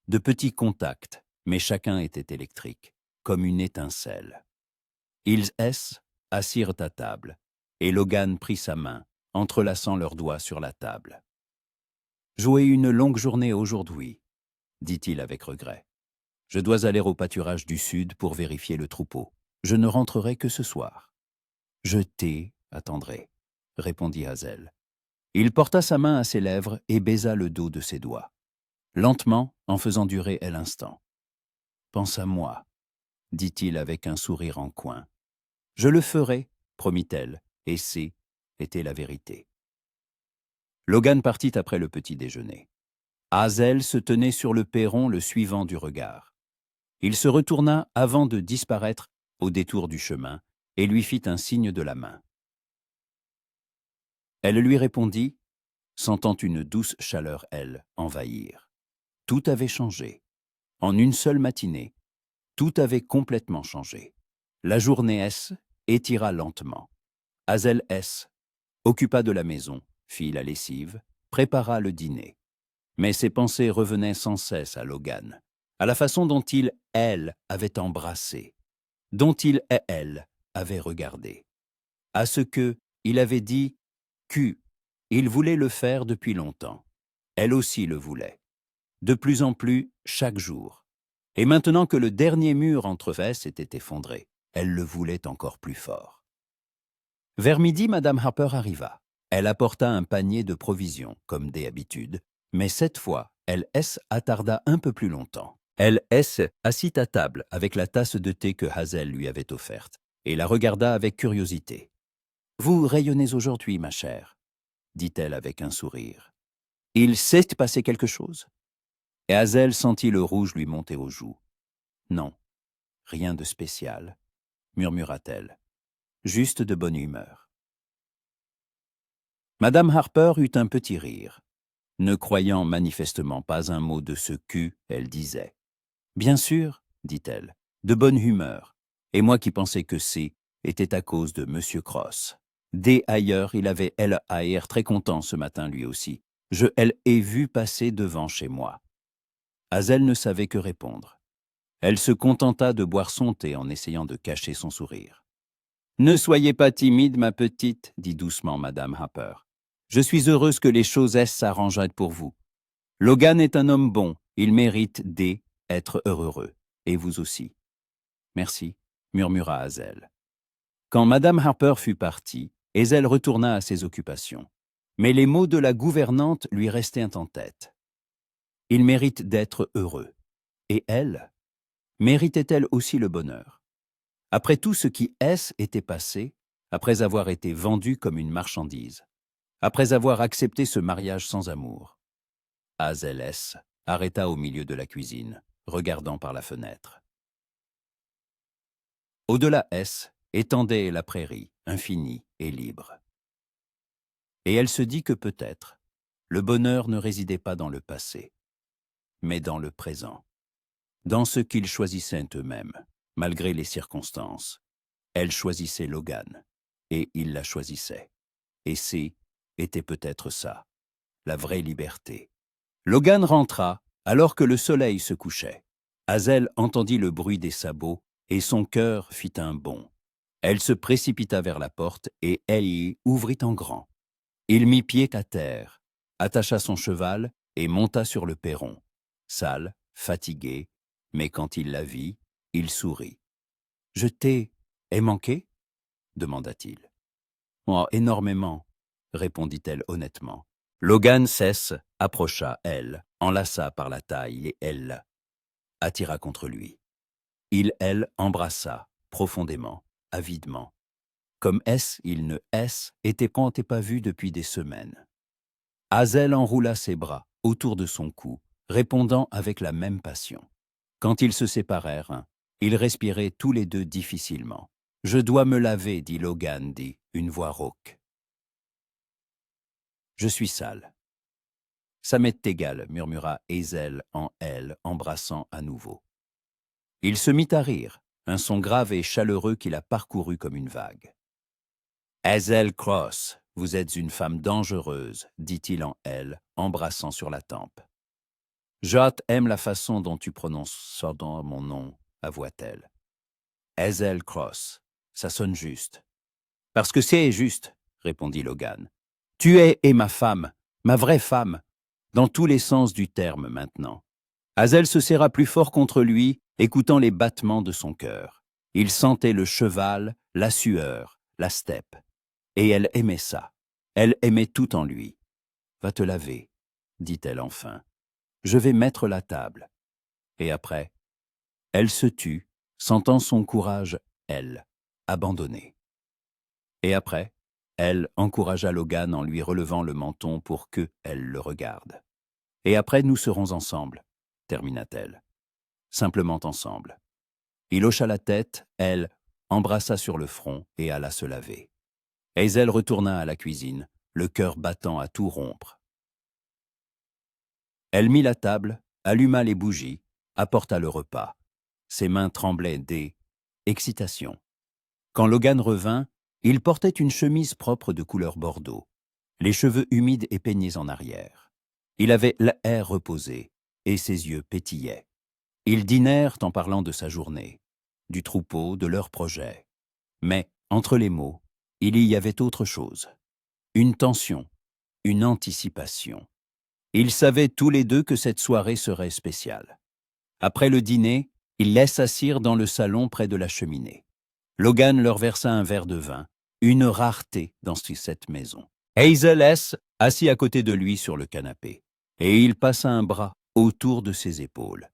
De petits contacts, mais chacun était électrique, comme une étincelle. Ils assirent à table, et Logan prit sa main, entrelaçant leurs doigts sur la table. « Jouer une longue journée aujourd'hui, » dit-il avec regret. « Je dois aller au pâturage du sud pour vérifier le troupeau. Je ne rentrerai que ce soir. »« Je attendrai, » répondit Hazel. Il porta sa main à ses lèvres et baisa le dos de ses doigts. Lentement, en faisant durer l'instant. « Pense à moi, » dit-il avec un sourire en coin. « Je le ferai, » promit-elle, et était la vérité. Logan partit après le petit déjeuner. Hazel se tenait sur le perron le suivant du regard. Il se retourna avant de disparaître au détour du chemin et lui fit un signe de la main. Elle lui répondit, sentant une douce chaleur, envahir. Tout avait changé. En une seule matinée, tout avait complètement changé. La journée étira lentement. Hazel occupa de la maison, fit la lessive, prépara le dîner. Mais ses pensées revenaient sans cesse à Logan, à la façon dont elle, avait embrassé, dont elle, avait regardé, à ce que il avait dit il voulait le faire depuis longtemps. Elle aussi le voulait. De plus en plus, chaque jour. Et maintenant que le dernier mur entre eux s'était effondré, elle le voulait encore plus fort. Vers midi, Madame Harper arriva. Elle apporta un panier de provisions, comme d'habitude, mais cette fois, elle attarda un peu plus longtemps. Elle assit à table avec la tasse de thé que Hazel lui avait offerte, et la regarda avec curiosité. « Vous rayonnez aujourd'hui, ma chère, » dit-elle avec un sourire. « Il s'est passé quelque chose ?» Et Hazel sentit le rouge lui monter aux joues. « Non, rien de spécial, » murmura-t-elle. « Juste de bonne humeur. » Madame Harper eut un petit rire. ne croyant manifestement pas un mot de ce qu'elle disait. « Bien sûr, dit-elle, de bonne humeur, et moi qui pensais que c'est était à cause de Monsieur Cross. Dès ailleurs, il avait l'air très content ce matin lui aussi. Je l'ai vu passer devant chez moi. » Hazel ne savait que répondre. Elle se contenta de boire son thé en essayant de cacher son sourire. « Ne soyez pas timide, ma petite, dit doucement Madame Harper. Je suis heureuse que les choses s'arrangent pour vous. Logan est un homme bon, il mérite d'être heureux, et vous aussi. Merci, murmura Hazel. Quand Madame Harper fut partie, Hazel retourna à ses occupations. Mais les mots de la gouvernante lui restaient en tête. Il mérite d'être heureux. Et elle, méritait-elle aussi le bonheur? Après tout ce qui était passé, après avoir été vendue comme une marchandise, après avoir accepté ce mariage sans amour, Hazel arrêta au milieu de la cuisine, regardant par la fenêtre. Au-delà étendait la prairie, infinie et libre. Et elle se dit que peut-être, le bonheur ne résidait pas dans le passé, mais dans le présent, dans ce qu'ils choisissaient eux-mêmes, malgré les circonstances. Elle choisissait Logan, et il la choisissait. Et était peut-être ça, la vraie liberté. Logan rentra alors que le soleil se couchait. Hazel entendit le bruit des sabots et son cœur fit un bond. Elle se précipita vers la porte et elle y ouvrit en grand. Il mit pied à terre, attacha son cheval et monta sur le perron. Sale, fatigué, mais quand il la vit, il sourit. « Je t'ai manqué ?» demanda-t-il. « Oh, énormément, » répondit-elle honnêtement. Logan approcha, enlaça par la taille et elle attira contre lui. Elle embrassa, profondément, avidement. Comme il ne était pas vu depuis des semaines. Hazel enroula ses bras autour de son cou, répondant avec la même passion. Quand ils se séparèrent, ils respiraient tous les deux difficilement. « Je dois me laver, dit Logan, dit une voix rauque. « Je suis sale. »« Ça m'est égal, murmura Hazel en embrassant à nouveau. Il se mit à rire, un son grave et chaleureux qui la parcourut comme une vague. « Hazel Cross, vous êtes une femme dangereuse, dit-il en embrassant sur la tempe. « Jot aime la façon dont tu prononces mon nom, avoua-t-elle. « Hazel Cross, ça sonne juste. »« Parce que c'est juste, » répondit Logan. « Tu es ma femme, ma vraie femme, dans tous les sens du terme maintenant. » Hazel se serra plus fort contre lui, écoutant les battements de son cœur. Il sentait le cheval, la sueur, la steppe. Et elle aimait ça. Elle aimait tout en lui. « Va te laver, » dit-elle enfin. « Je vais mettre la table. » Et après, elle se tut, sentant son courage, abandonné. Et après, elle encouragea Logan en lui relevant le menton pour que elle le regarde. « Et après, nous serons ensemble, » termina-t-elle. Simplement ensemble. Il hocha la tête, elle embrassa sur le front et alla se laver. Hazel retourna à la cuisine, le cœur battant à tout rompre. Elle mit la table, alluma les bougies, apporta le repas. Ses mains tremblaient d'excitation. Quand Logan revint, il portait une chemise propre de couleur bordeaux, les cheveux humides et peignés en arrière. Il avait l'air reposé, et ses yeux pétillaient. Ils dînèrent en parlant de sa journée, du troupeau, de leurs projets. Mais, entre les mots, il y avait autre chose. Une tension, une anticipation. Ils savaient tous les deux que cette soirée serait spéciale. Après le dîner, ils s'assirent dans le salon près de la cheminée. Logan leur versa un verre de vin, une rareté dans cette maison. Hazel assis à côté de lui sur le canapé, et il passa un bras autour de ses épaules,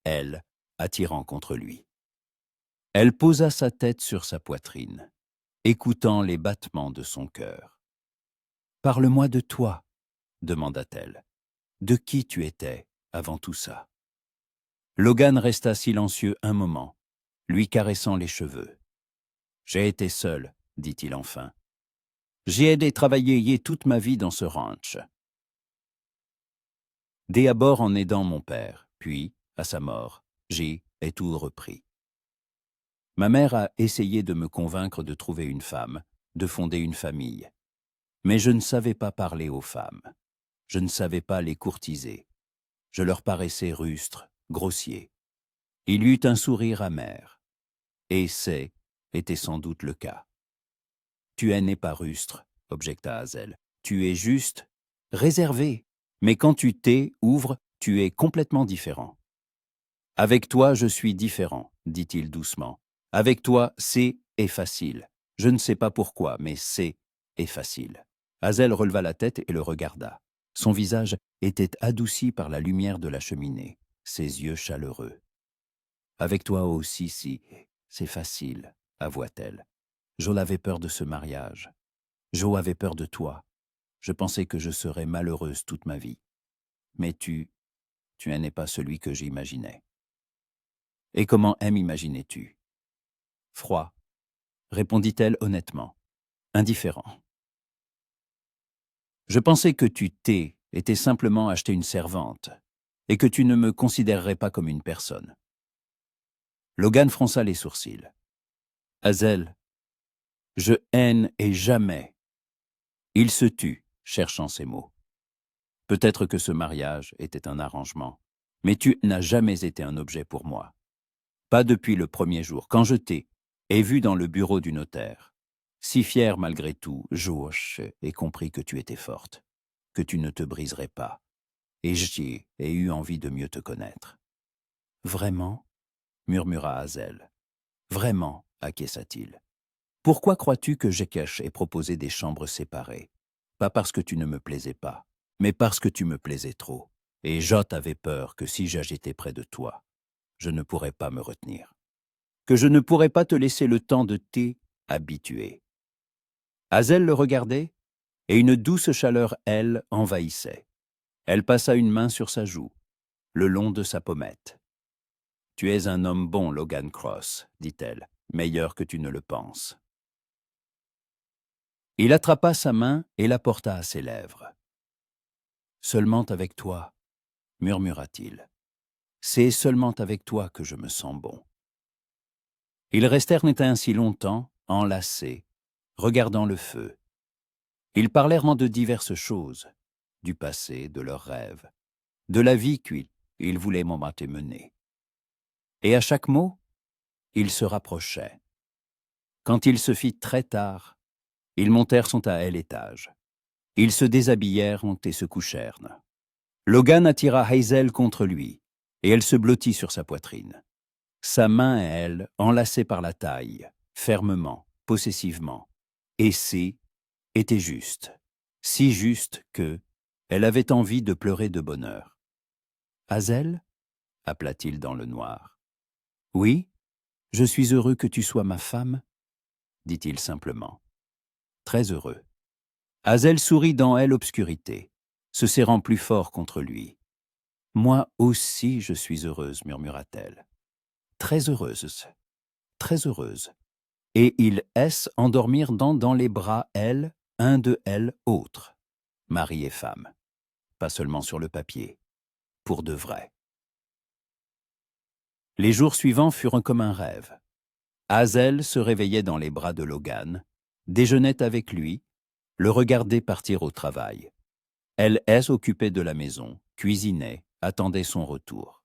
elle attirant contre lui. Elle posa sa tête sur sa poitrine, écoutant les battements de son cœur. « Parle-moi de toi, » demanda-t-elle. « De qui tu étais avant tout ça ?» Logan resta silencieux un moment, lui caressant les cheveux. « J'ai été seul, » dit-il enfin. « J'ai aidé travailler toute ma vie dans ce ranch. dès abord en aidant mon père, puis, à sa mort, j'ai et tout repris. Ma mère a essayé de me convaincre de trouver une femme, de fonder une famille. Mais je ne savais pas parler aux femmes. Je ne savais pas les courtiser. Je leur paraissais rustre, grossier. Il eut un sourire amer. Et était sans doute le cas. Tu n'es pas rustre, objecta Hazel. Tu es juste, réservé. Mais quand tu ouvres, tu es complètement différent. Avec toi, je suis différent, dit-il doucement. Avec toi, est facile. Je ne sais pas pourquoi, mais est facile. Hazel releva la tête et le regarda. Son visage était adouci par la lumière de la cheminée, ses yeux chaleureux. Avec toi aussi, c'est facile, avoua-t-elle. Jo avait peur de ce mariage. Jo avait peur de toi. Je pensais que je serais malheureuse toute ma vie. Mais tu n'es pas celui que j'imaginais. Et comment imaginais-tu? Froid, répondit-elle honnêtement, indifférent. Je pensais que tu était simplement acheter une servante, et que tu ne me considérerais pas comme une personne. Logan fronça les sourcils. Hazel, je haine et jamais. Il se tut, cherchant ses mots. Peut-être que ce mariage était un arrangement, mais tu n'as jamais été un objet pour moi. Pas depuis le premier jour, quand je t'ai vu dans le bureau du notaire. Si fier malgré tout, ai compris que tu étais forte, que tu ne te briserais pas, et j'ai eu envie de mieux te connaître. Vraiment? Murmura Hazel. Vraiment, acquiesça-t-il. Pourquoi crois-tu que Jekesh ait proposé des chambres séparées? Pas parce que tu ne me plaisais pas, mais parce que tu me plaisais trop. Et Jot avait peur que si j'agitais près de toi, je ne pourrais pas me retenir. Que je ne pourrais pas te laisser le temps de habituer. Hazel le regardait, et une douce chaleur, envahissait. Elle passa une main sur sa joue, le long de sa pommette. « Tu es un homme bon, Logan Cross, dit-elle, meilleur que tu ne le penses. » Il attrapa sa main et la porta à ses lèvres. « Seulement avec toi, » murmura-t-il. « C'est seulement avec toi que je me sens bon. » Ils restèrent ainsi longtemps, enlacés, regardant le feu. Ils parlèrent de diverses choses, du passé, de leurs rêves, de la vie qu'ils voulaient mener. Et à chaque mot, ils se rapprochaient. Quand il se fit très tard, ils montèrent à l'étage. Ils se déshabillèrent et se couchèrent. Logan attira Hazel contre lui, et elle se blottit sur sa poitrine. Sa main et elle, enlacées par la taille, fermement, possessivement, et était juste, si juste que elle avait envie de pleurer de bonheur. « Hazel » appela-t-il dans le noir. « Oui, je suis heureux que tu sois ma femme » dit-il simplement. « Très heureux. » Hazel sourit dans l'obscurité, se serrant plus fort contre lui. « Moi aussi je suis heureuse, murmura-t-elle. Très heureuse, très heureuse. » Et ils endormirent dans les bras, un de autres, mari et femme, pas seulement sur le papier, pour de vrai. Les jours suivants furent comme un rêve. Hazel se réveillait dans les bras de Logan, déjeunait avec lui, le regardait partir au travail. Elle s'occupait de la maison, cuisinait, attendait son retour.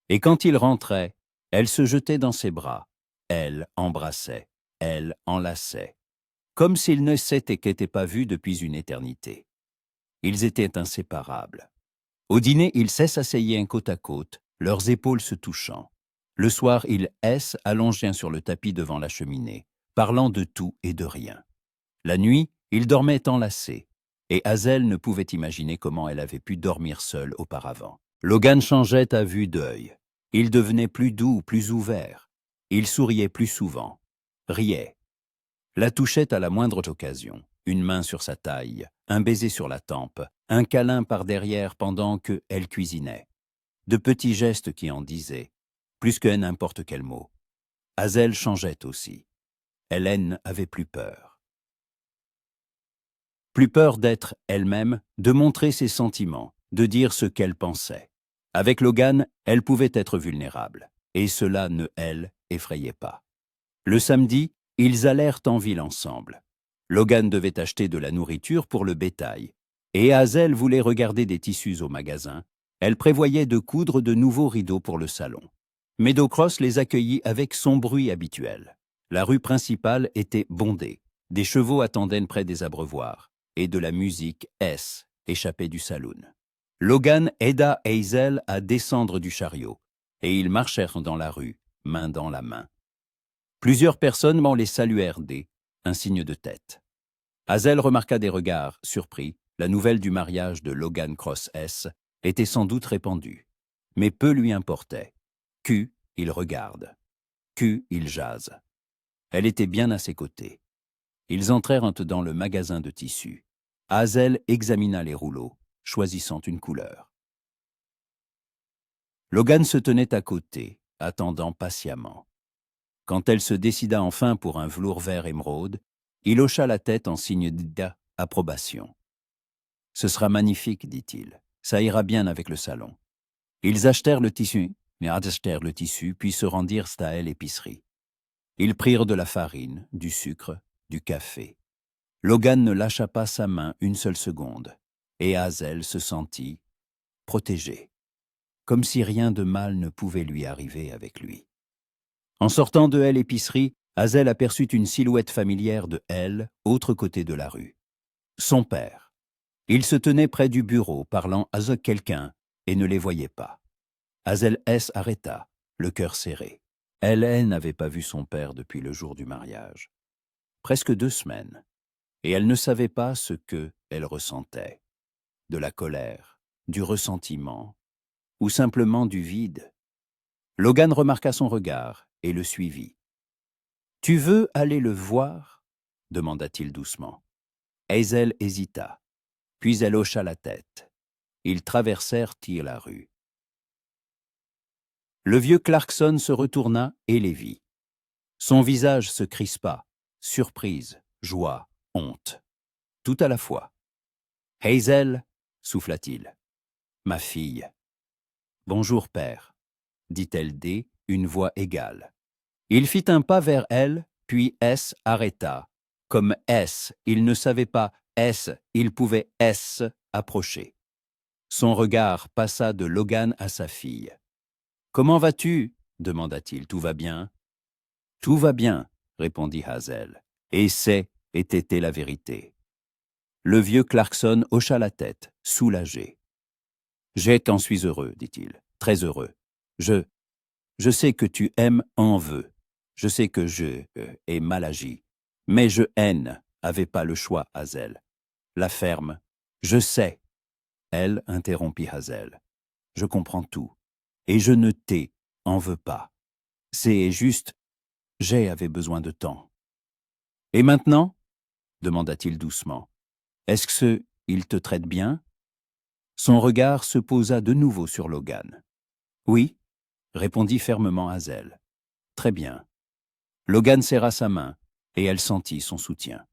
Et quand il rentrait, elle se jetait dans ses bras, elle embrassait, elle enlaçait, comme s'ils ne s'étaient pas vus depuis une éternité. Ils étaient inséparables. Au dîner, ils s'asseyaient côte à côte, leurs épaules se touchant. Le soir, ils allongés sur le tapis devant la cheminée, parlant de tout et de rien. La nuit, ils dormaient enlacés, et Hazel ne pouvait imaginer comment elle avait pu dormir seule auparavant. Logan changeait à vue d'œil. Il devenait plus doux, plus ouvert. Il souriait plus souvent, riait, la touchait à la moindre occasion, une main sur sa taille, un baiser sur la tempe, un câlin par derrière pendant qu'elle cuisinait. De petits gestes qui en disaient, plus que n'importe quel mot. Hazel changeait aussi. Hélène avait plus peur. Plus peur d'être elle-même, de montrer ses sentiments, de dire ce qu'elle pensait. Avec Logan, elle pouvait être vulnérable, et cela ne effrayait pas. Le samedi, ils allèrent en ville ensemble. Logan devait acheter de la nourriture pour le bétail, et Hazel voulait regarder des tissus au magasin. Elle prévoyait de coudre de nouveaux rideaux pour le salon. Meadowcross les accueillit avec son bruit habituel. La rue principale était bondée. Des chevaux attendaient près des abreuvoirs, et de la musique échappait du saloon. Logan aida Hazel à descendre du chariot, et ils marchèrent dans la rue, main dans la main. Plusieurs personnes les saluèrent un signe de tête. Hazel remarqua des regards surpris. La nouvelle du mariage de Logan Cross était sans doute répandue. Mais peu lui importait. Il regarde. Il jase. Elle était bien à ses côtés. Ils entrèrent dans le magasin de tissus. Hazel examina les rouleaux, choisissant une couleur. Logan se tenait à côté, attendant patiemment. Quand elle se décida enfin pour un velours vert émeraude, il hocha la tête en signe d'approbation. « Ce sera magnifique, dit-il. Ça ira bien avec le salon. » Ils achetèrent le tissu, puis se rendirent à l'épicerie. Ils prirent de la farine, du sucre, du café. Logan ne lâcha pas sa main une seule seconde, et Hazel se sentit protégée, comme si rien de mal ne pouvait lui arriver avec lui. En sortant de l'épicerie, Hazel aperçut une silhouette familière de autre côté de la rue. Son père. Il se tenait près du bureau, parlant à quelqu'un, et ne les voyait pas. Hazel arrêta, le cœur serré. Elle n'avait pas vu son père depuis le jour du mariage. Presque 2 semaines. Et elle ne savait pas ce qu'elle ressentait. De la colère, du ressentiment, ou simplement du vide. Logan remarqua son regard et le suivit. « Tu veux aller le voir ?» demanda-t-il doucement. Hazel hésita, puis elle hocha la tête. Ils traversèrent la rue. Le vieux Clarkson se retourna et les vit. Son visage se crispa, surprise, joie, honte, tout à la fois. « Hazel » souffla-t-il. « Ma fille. »« Bonjour, père » dit-elle une voix égale. Il fit un pas vers elle, puis arrêta. Comme il ne savait pas il pouvait approcher. Son regard passa de Logan à sa fille. « Comment vas-tu » demanda-t-il. « Tout va bien ?»« Tout va bien » répondit Hazel. Et était la vérité. Le vieux Clarkson hocha la tête, soulagé. « J'en suis heureux, dit-il, très heureux. Je sais que tu en veux. Je sais que ai mal agi. Mais avait pas le choix, Hazel. La ferme, je sais. » Elle interrompit Hazel. « Je comprends tout. Et je ne en veux pas. C'est juste, avait besoin de temps. »« Et maintenant ?» demanda-t-il doucement. « Est-ce qu'il te traite bien ?» Son regard se posa de nouveau sur Logan. « Oui » répondit fermement Hazel. « Très bien. » Logan serra sa main, et elle sentit son soutien.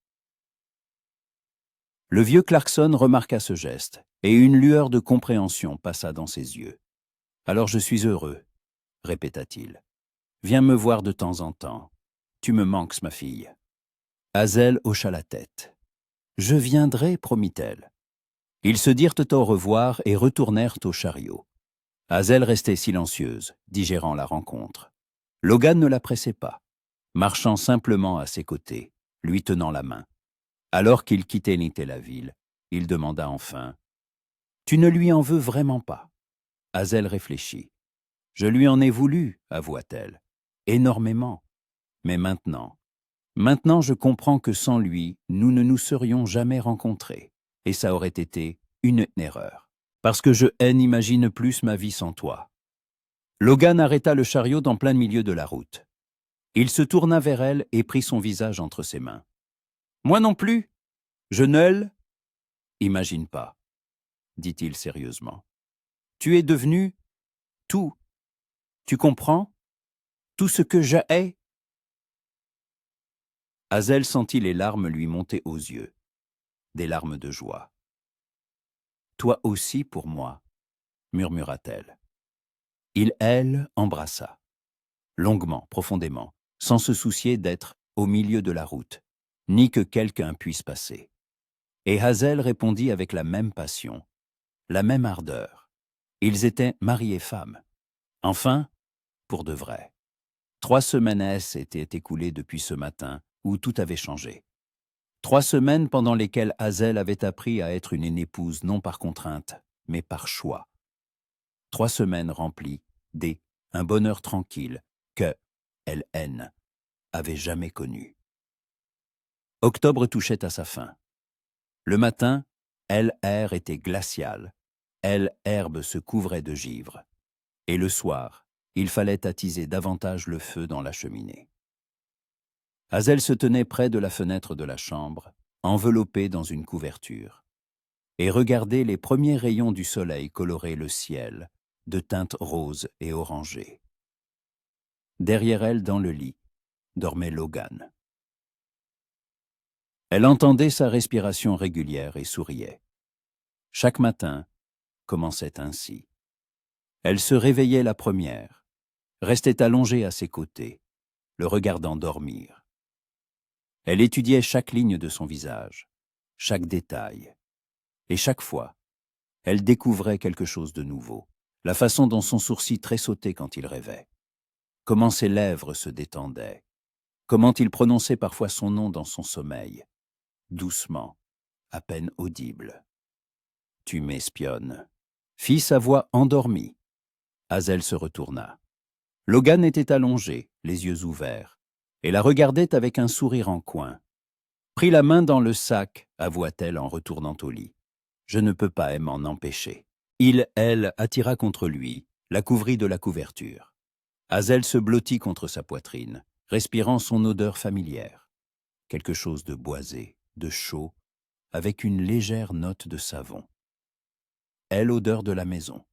Le vieux Clarkson remarqua ce geste, et une lueur de compréhension passa dans ses yeux. « Alors je suis heureux, » répéta-t-il. « Viens me voir de temps en temps. Tu me manques, ma fille. » Hazel hocha la tête. « Je viendrai, promit-elle. » Ils se dirent au revoir et retournèrent au chariot. Hazel restait silencieuse, digérant la rencontre. Logan ne la pressait pas, marchant simplement à ses côtés, lui tenant la main. Alors qu'il quittait la ville, il demanda enfin « Tu ne lui en veux vraiment pas ?» Hazel réfléchit. « Je lui en ai voulu, avoua-t-elle. Énormément. Mais maintenant je comprends que sans lui, nous ne nous serions jamais rencontrés. Et ça aurait été une erreur. Parce que n'imagine plus ma vie sans toi. » Logan arrêta le chariot en plein milieu de la route. Il se tourna vers elle et prit son visage entre ses mains. « Moi non plus. Je ne imagine pas, » dit-il sérieusement. « Tu es devenu tout. Tu comprends? Tout ce que je hais. » Hazel sentit les larmes lui monter aux yeux, des larmes de joie. toi aussi pour moi, murmura-t-elle. Elle embrassa, longuement, profondément, sans se soucier d'être au milieu de la route, ni que quelqu'un puisse passer. Et Hazel répondit avec la même passion, la même ardeur. Ils étaient mari et femme. Enfin, pour de vrai. 3 semaines s'étaient écoulées depuis ce matin où tout avait changé. 3 semaines pendant lesquelles Hazel avait appris à être une épouse non par contrainte, mais par choix. 3 semaines remplies un bonheur tranquille que LN avait jamais connu. Octobre touchait à sa fin. Le matin, l'air était glacial, l'herbe se couvrait de givre. Et le soir, il fallait attiser davantage le feu dans la cheminée. Hazel se tenait près de la fenêtre de la chambre, enveloppée dans une couverture, et regardait les premiers rayons du soleil colorer le ciel de teintes roses et orangées. Derrière elle, dans le lit, dormait Logan. Elle entendait sa respiration régulière et souriait. Chaque matin commençait ainsi. Elle se réveillait la première, restait allongée à ses côtés, le regardant dormir. Elle étudiait chaque ligne de son visage, chaque détail. Et chaque fois, elle découvrait quelque chose de nouveau, la façon dont son sourcil tressautait quand il rêvait, comment ses lèvres se détendaient, comment il prononçait parfois son nom dans son sommeil, doucement, à peine audible. « Tu m'espionnes », fit sa voix endormie. Hazel se retourna. Logan était allongé, les yeux ouverts, et la regardait avec un sourire en coin. « Pris la main dans le sac », avoua-t-elle en retournant au lit. « Je ne peux pas m'en empêcher. » Elle attira contre lui, la couvrit de la couverture. Hazel se blottit contre sa poitrine, respirant son odeur familière. Quelque chose de boisé, de chaud, avec une légère note de savon. L'odeur de la maison.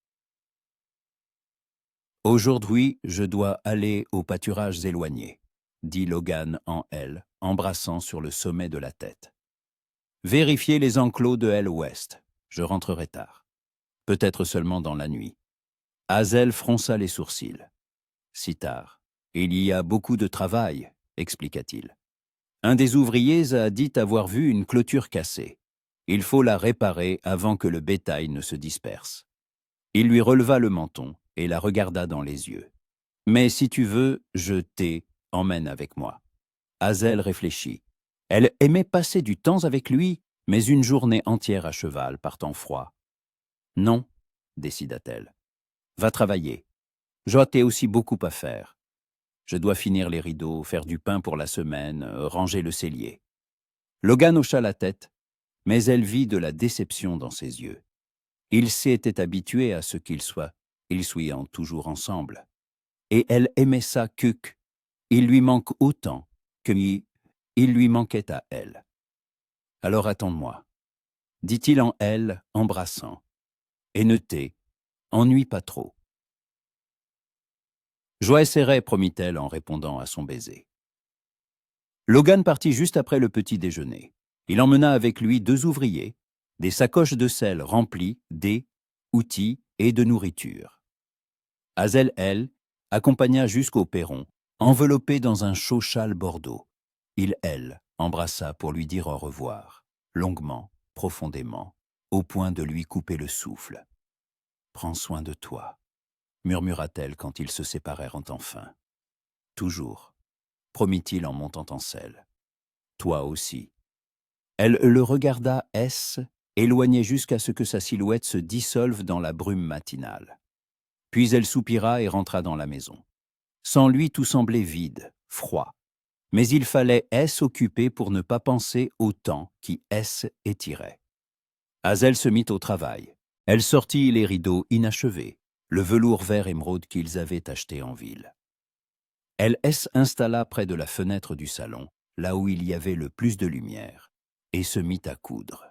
« Aujourd'hui, je dois aller aux pâturages éloignés, » dit Logan en elle, embrassant sur le sommet de la tête. « Vérifier les enclos de Ouest. Je rentrerai tard. Peut-être seulement dans la nuit. » Hazel fronça les sourcils. « Si tard. Il y a beaucoup de travail, » expliqua-t-il. Un des ouvriers a dit avoir vu une clôture cassée. Il faut la réparer avant que le bétail ne se disperse. Il lui releva le menton et la regarda dans les yeux. « Mais si tu veux, je t'emmène avec moi. » Hazel réfléchit. Elle aimait passer du temps avec lui, mais une journée entière à cheval par temps froid. « Non, » décida-t-elle. « Va travailler. J'ai aussi beaucoup à faire. Je dois finir les rideaux, faire du pain pour la semaine, ranger le cellier. » Logan hocha la tête, mais elle vit de la déception dans ses yeux. Il s'était habitué à ce qu'ils soient toujours ensemble. Et elle aimait ça il lui manque autant que il lui manquait à elle. « Alors attends-moi, » dit-il en elle, embrassant. « Et ne ennuie pas trop. » « Je essaierai, » promit-elle en répondant à son baiser. Logan partit juste après le petit déjeuner. Il emmena avec lui 2 ouvriers, des sacoches de sel remplies outils et de nourriture. Hazel, elle, accompagna jusqu'au perron, enveloppée dans un chaud châle bordeaux. Elle, embrassa pour lui dire au revoir, longuement, profondément, au point de lui couper le souffle. « Prends soin de toi, » murmura-t-elle quand ils se séparèrent enfin. « Toujours, » promit-il en montant en selle. « Toi aussi. » Elle le regarda éloigné jusqu'à ce que sa silhouette se dissolve dans la brume matinale. Puis elle soupira et rentra dans la maison. Sans lui, tout semblait vide, froid. Mais il fallait s'occuper pour ne pas penser au temps qui étirait. Hazel se mit au travail. Elle sortit les rideaux inachevés, le velours vert émeraude qu'ils avaient acheté en ville. Elle installa près de la fenêtre du salon, là où il y avait le plus de lumière, et se mit à coudre.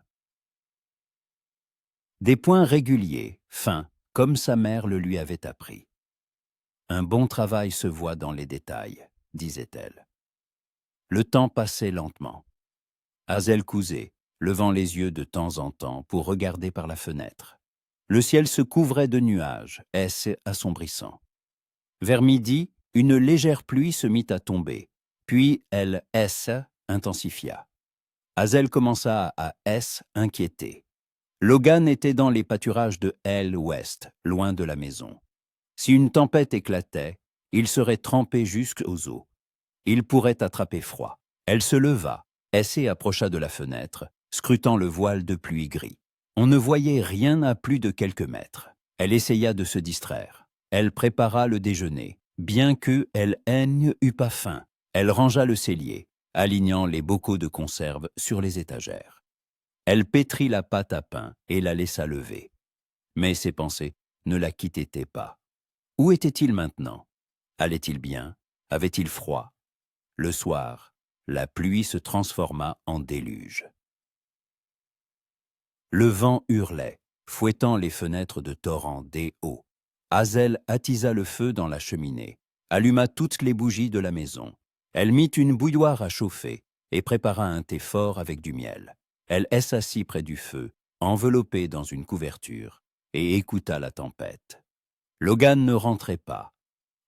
Des points réguliers, fins, comme sa mère le lui avait appris. « Un bon travail se voit dans les détails, » disait-elle. Le temps passait lentement. Hazel cousait, levant les yeux de temps en temps pour regarder par la fenêtre. Le ciel se couvrait de nuages, assombrissant. Vers midi, une légère pluie se mit à tomber, puis elle intensifia. Hazel commença à inquiéter. Logan était dans les pâturages de ouest, loin de la maison. Si une tempête éclatait, il serait trempé jusqu'aux os. Il pourrait attraper froid. Elle se leva, et approcha de la fenêtre, scrutant le voile de pluie gris. On ne voyait rien à plus de quelques mètres. Elle essaya de se distraire. Elle prépara le déjeuner, bien que eût pas faim. Elle rangea le cellier, alignant les bocaux de conserve sur les étagères. Elle pétrit la pâte à pain et la laissa lever. Mais ses pensées ne la quittaient pas. Où était-il maintenant? Allait-il bien? Avait-il froid? Le soir, la pluie se transforma en déluge. Le vent hurlait, fouettant les fenêtres de torrents des hauts. Hazel attisa le feu dans la cheminée, alluma toutes les bougies de la maison. Elle mit une bouilloire à chauffer et prépara un thé fort avec du miel. Elle s'assit près du feu, enveloppée dans une couverture, et écouta la tempête. Logan ne rentrait pas.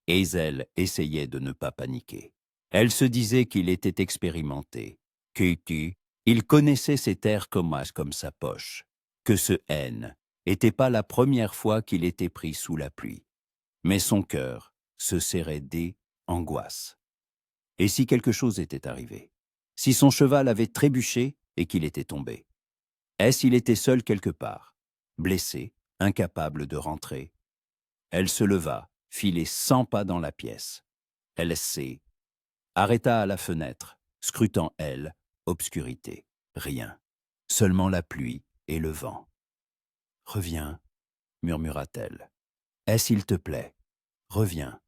Hazel essayait de ne pas paniquer. Elle se disait qu'il était expérimenté, il connaissait ses terres comme sa poche, que ce n'était pas la première fois qu'il était pris sous la pluie. Mais son cœur se serrait d'angoisse. Et si quelque chose était arrivé? Si son cheval avait trébuché et qu'il était tombé? Est-ce qu'il était seul quelque part, blessé, incapable de rentrer? Elle se leva, fit les 100 pas dans la pièce. Elle arrêta à la fenêtre, scrutant obscurité, rien, seulement la pluie et le vent. « Reviens, murmura-t-elle. S'il te plaît, reviens. »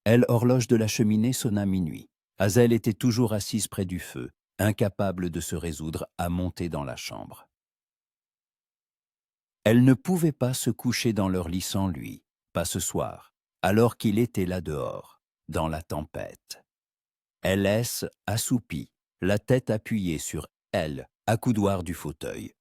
L'horloge de la cheminée sonna minuit. Hazel était toujours assise près du feu, incapable de se résoudre à monter dans la chambre. Elle ne pouvait pas se coucher dans leur lit sans lui, pas ce soir, alors qu'il était là dehors, dans la tempête. Elle assoupie, la tête appuyée sur accoudoir du fauteuil.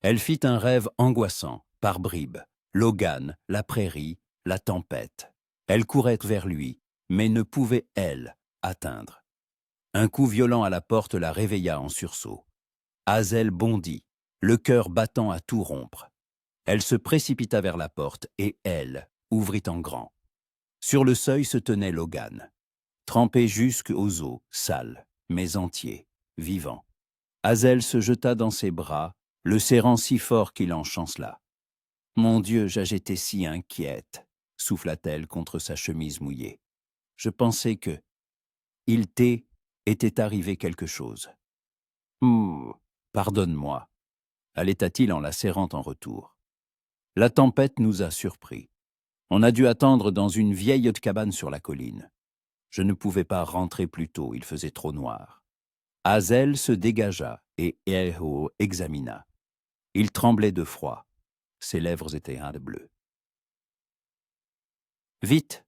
Elle fit un rêve angoissant, par bribes, Logan, la prairie, la tempête. Elle courait vers lui, mais ne pouvait, atteindre. Un coup violent à la porte la réveilla en sursaut. Hazel bondit, le cœur battant à tout rompre. Elle se précipita vers la porte et ouvrit en grand. Sur le seuil se tenait Logan, trempé jusqu'aux os, sale, mais entier, vivant. Hazel se jeta dans ses bras, le serrant si fort qu'il en chancela. « Mon Dieu, j'étais si inquiète » souffla-t-elle contre sa chemise mouillée. « Je pensais que... il était arrivé quelque chose. »« Pardonne-moi » allaita-t-il en la serrant en retour. « La tempête nous a surpris. On a dû attendre dans une vieille cabane sur la colline. Je ne pouvais pas rentrer plus tôt, il faisait trop noir. » Hazel se dégagea et examina. Il tremblait de froid. Ses lèvres étaient bleues. « Vite,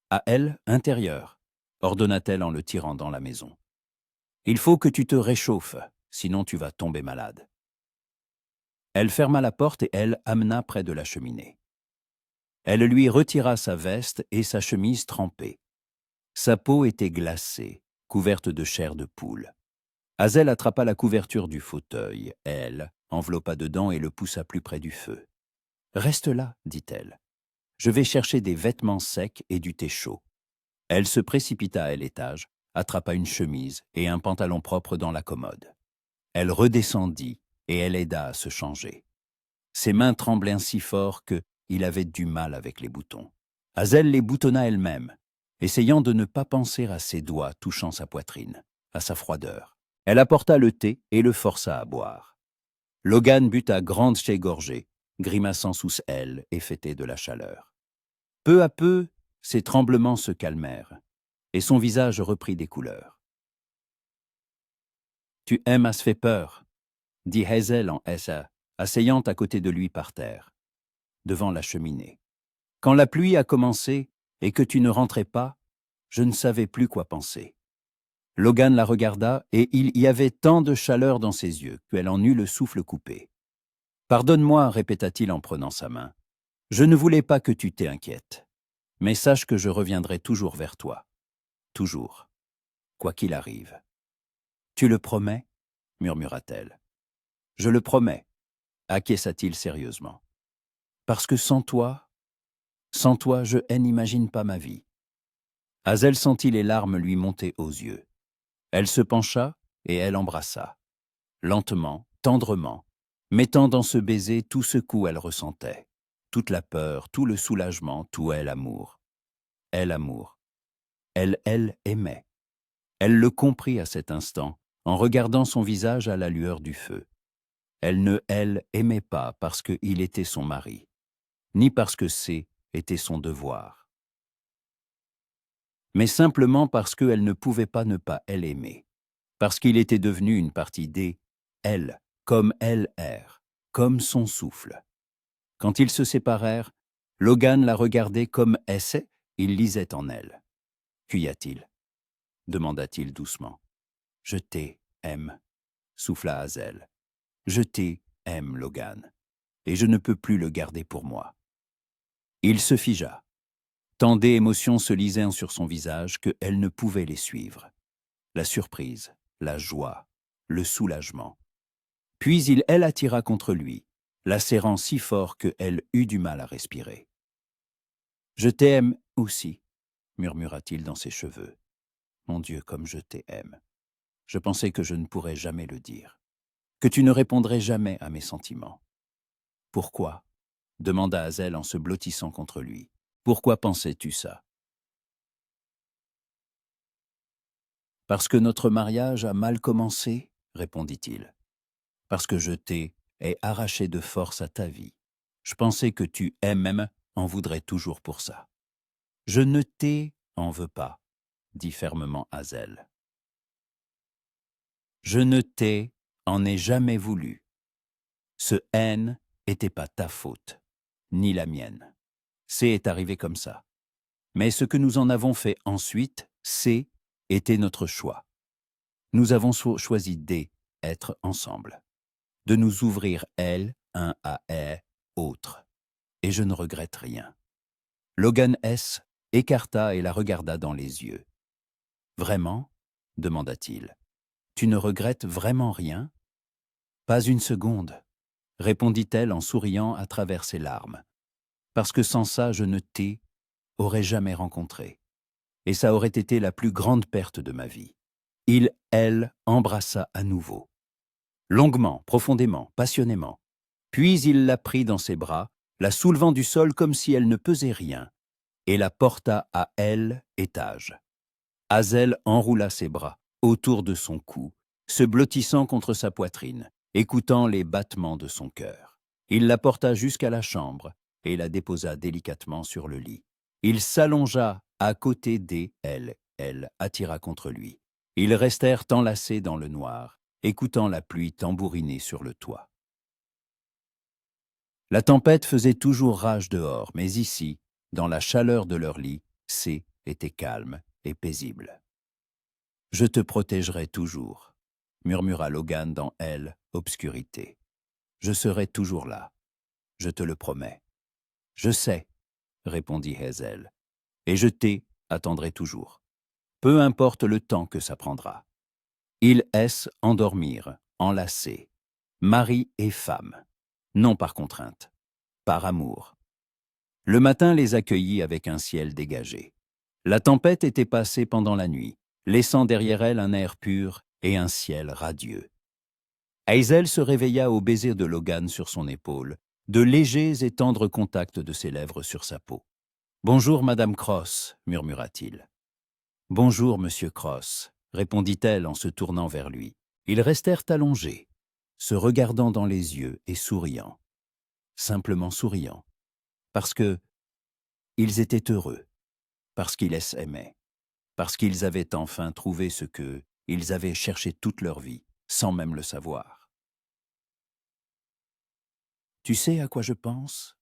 à intérieur, ordonna-t-elle en le tirant dans la maison. Il faut que tu te réchauffes, sinon tu vas tomber malade. Elle ferma la porte et amena près de la cheminée. Elle lui retira sa veste et sa chemise trempée. Sa peau était glacée, couverte de chair de poule. Hazel attrapa la couverture du fauteuil, enveloppa dedans et le poussa plus près du feu. « Reste là, dit-elle. Je vais chercher des vêtements secs et du thé chaud. » Elle se précipita à l'étage, attrapa une chemise et un pantalon propre dans la commode. Elle redescendit et elle aida à se changer. Ses mains tremblaient si fort qu'il avait du mal avec les boutons. Hazel les boutonna elle-même, essayant de ne pas penser à ses doigts touchant sa poitrine, à sa froideur. Elle apporta le thé et le força à boire. Logan but à grandes gorgées, grimaçant sous elle et fêtait de la chaleur. Peu à peu, ses tremblements se calmèrent, et son visage reprit des couleurs. « Tu aimes à se faire peur » dit Hazel en asseyant à côté de lui par terre, devant la cheminée. « Quand la pluie a commencé et que tu ne rentrais pas, je ne savais plus quoi penser. Logan la regarda, et il y avait tant de chaleur dans ses yeux qu'elle en eut le souffle coupé. « Pardonne-moi, répéta-t-il en prenant sa main. Je ne voulais pas que tu t'inquiètes. Mais sache que je reviendrai toujours vers toi. Toujours. Quoi qu'il arrive. »« Tu le promets » murmura-t-elle. « Je le promets, » acquiesça-t-il sérieusement. « Parce que sans toi, je n'imagine pas ma vie. » Hazel sentit les larmes lui monter aux yeux. Elle se pencha et elle embrassa, lentement, tendrement, mettant dans ce baiser tout ce qu'elle ressentait, toute la peur, tout le soulagement, tout l'amour. Elle amour. Elle aimait. Elle le comprit à cet instant, en regardant son visage à la lueur du feu. Elle ne aimait pas parce qu'il était son mari, ni parce que était son devoir, mais simplement parce qu'elle ne pouvait pas ne pas l'aimer, parce qu'il était devenu une partie elle, comme elle erre, comme son souffle. Quand ils se séparèrent, Logan la regardait comme il lisait en elle. « Qu'y a-t-il » demanda-t-il doucement. « Je t'aime, » souffla Hazel. « Je t'aime, Logan, et je ne peux plus le garder pour moi. » Il se figea. Tant d'émotions se lisaient sur son visage qu'elle ne pouvait les suivre. La surprise, la joie, le soulagement. Puis elle attira contre lui, la serrant si fort qu'elle eut du mal à respirer. « Je t'aime aussi, » murmura-t-il dans ses cheveux. « Mon Dieu, comme je t'aime. Je pensais que je ne pourrais jamais le dire, que tu ne répondrais jamais à mes sentiments. »« Pourquoi ?» demanda Hazel en se blottissant contre lui. « Pourquoi pensais-tu ça ?»« Parce que notre mariage a mal commencé, » répondit-il. « Parce que je t'ai arraché de force à ta vie. Je pensais que tu même en voudrais toujours pour ça. »« Je ne en veux pas, » dit fermement Hazel. « Je ne en ai jamais voulu. Ce haine n'était pas ta faute, ni la mienne. Est arrivé comme ça. Mais ce que nous en avons fait ensuite, était notre choix. Nous avons choisi d'être ensemble, de nous ouvrir un à autre. Et je ne regrette rien. » Logan écarta et la regarda dans les yeux. « Vraiment ?» demanda-t-il. « Tu ne regrettes vraiment rien ?»« Pas une seconde, » répondit-elle en souriant à travers ses larmes. « Parce que sans ça, je ne aurais jamais rencontré. Et ça aurait été la plus grande perte de ma vie. » Elle embrassa à nouveau. Longuement, profondément, passionnément. Puis il la prit dans ses bras, la soulevant du sol comme si elle ne pesait rien, et la porta à étage. Hazel enroula ses bras autour de son cou, se blottissant contre sa poitrine, écoutant les battements de son cœur. Il la porta jusqu'à la chambre et la déposa délicatement sur le lit. Il s'allongea à côté elle attira contre lui. Ils restèrent enlacés dans le noir, écoutant la pluie tambouriner sur le toit. La tempête faisait toujours rage dehors, mais ici, dans la chaleur de leur lit, était calme et paisible. « Je te protégerai toujours, » murmura Logan dans obscurité. « Je serai toujours là, je te le promets. »« Je sais, » répondit Hazel, « et je attendrai toujours, peu importe le temps que ça prendra. » Ils endormirent, enlacés, mari et femme, non par contrainte, par amour. Le matin les accueillit avec un ciel dégagé. La tempête était passée pendant la nuit, laissant derrière elle un air pur et un ciel radieux. Hazel se réveilla au baiser de Logan sur son épaule, de légers et tendres contacts de ses lèvres sur sa peau. « Bonjour, Madame Cross, » murmura-t-il. « Bonjour, Monsieur Cross, » répondit-elle en se tournant vers lui. Ils restèrent allongés, se regardant dans les yeux et souriant. Simplement souriant. Parce que ils étaient heureux, parce qu'ils s'aimaient, parce qu'ils avaient enfin trouvé ce que ils avaient cherché toute leur vie, sans même le savoir. « Tu sais à quoi je pense ?»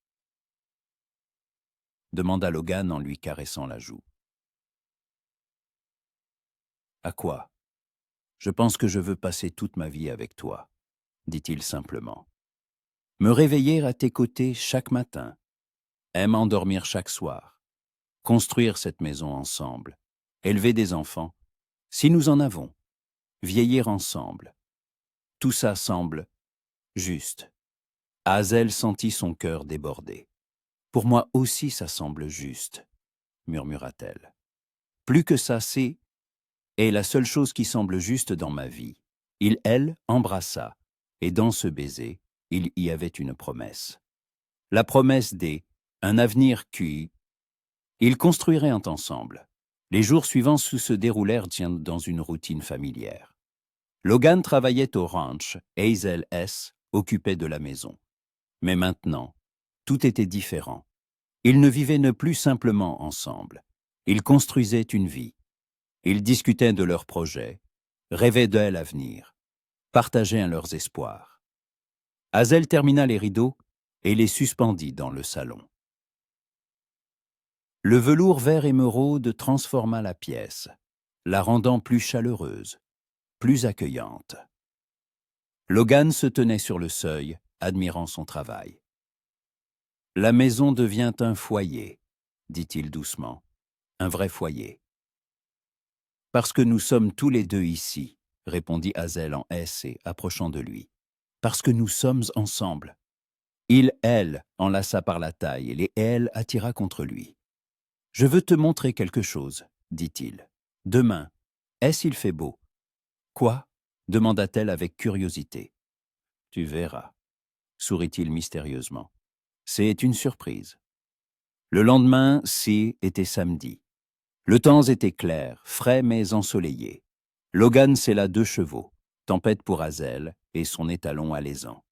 demanda Logan en lui caressant la joue. « À quoi ?» Je pense que je veux passer toute ma vie avec toi, dit-il simplement. Me réveiller à tes côtés chaque matin, aime endormir chaque soir, construire cette maison ensemble, élever des enfants, si nous en avons, vieillir ensemble. Tout ça semble juste. Hazel sentit son cœur déborder. Pour moi aussi ça semble juste, murmura-t-elle. Plus que ça, c'est la seule chose qui semble juste dans ma vie. Elle, embrassa, et dans ce baiser, il y avait une promesse. La promesse un avenir qui... Ils construiraient ensemble. Les jours suivants se déroulèrent dans une routine familière. Logan travaillait au ranch, Hazel S. occupait de la maison. Mais maintenant, tout était différent. Ils ne vivaient ne plus simplement ensemble. Ils construisaient une vie. Ils discutaient de leurs projets, rêvaient de l'avenir, partageaient leurs espoirs. Hazel termina les rideaux et les suspendit dans le salon. Le velours vert émeraude transforma la pièce, la rendant plus chaleureuse, plus accueillante. Logan se tenait sur le seuil, admirant son travail. « La maison devient un foyer, dit-il doucement, un vrai foyer. »« Parce que nous sommes tous les deux ici, » répondit Hazel en S et approchant de lui. « Parce que nous sommes ensemble. » Elle, enlaça par la taille et les elle attira contre lui. « Je veux te montrer quelque chose, » dit-il. « Demain, il fait beau. »« Quoi ?» demanda-t-elle avec curiosité. « Tu verras, » sourit-il mystérieusement. « C'est une surprise. » Le lendemain, était samedi. Le temps était clair, frais mais ensoleillé. Logan sella 2 chevaux, tempête pour Hazel et son étalon alezan.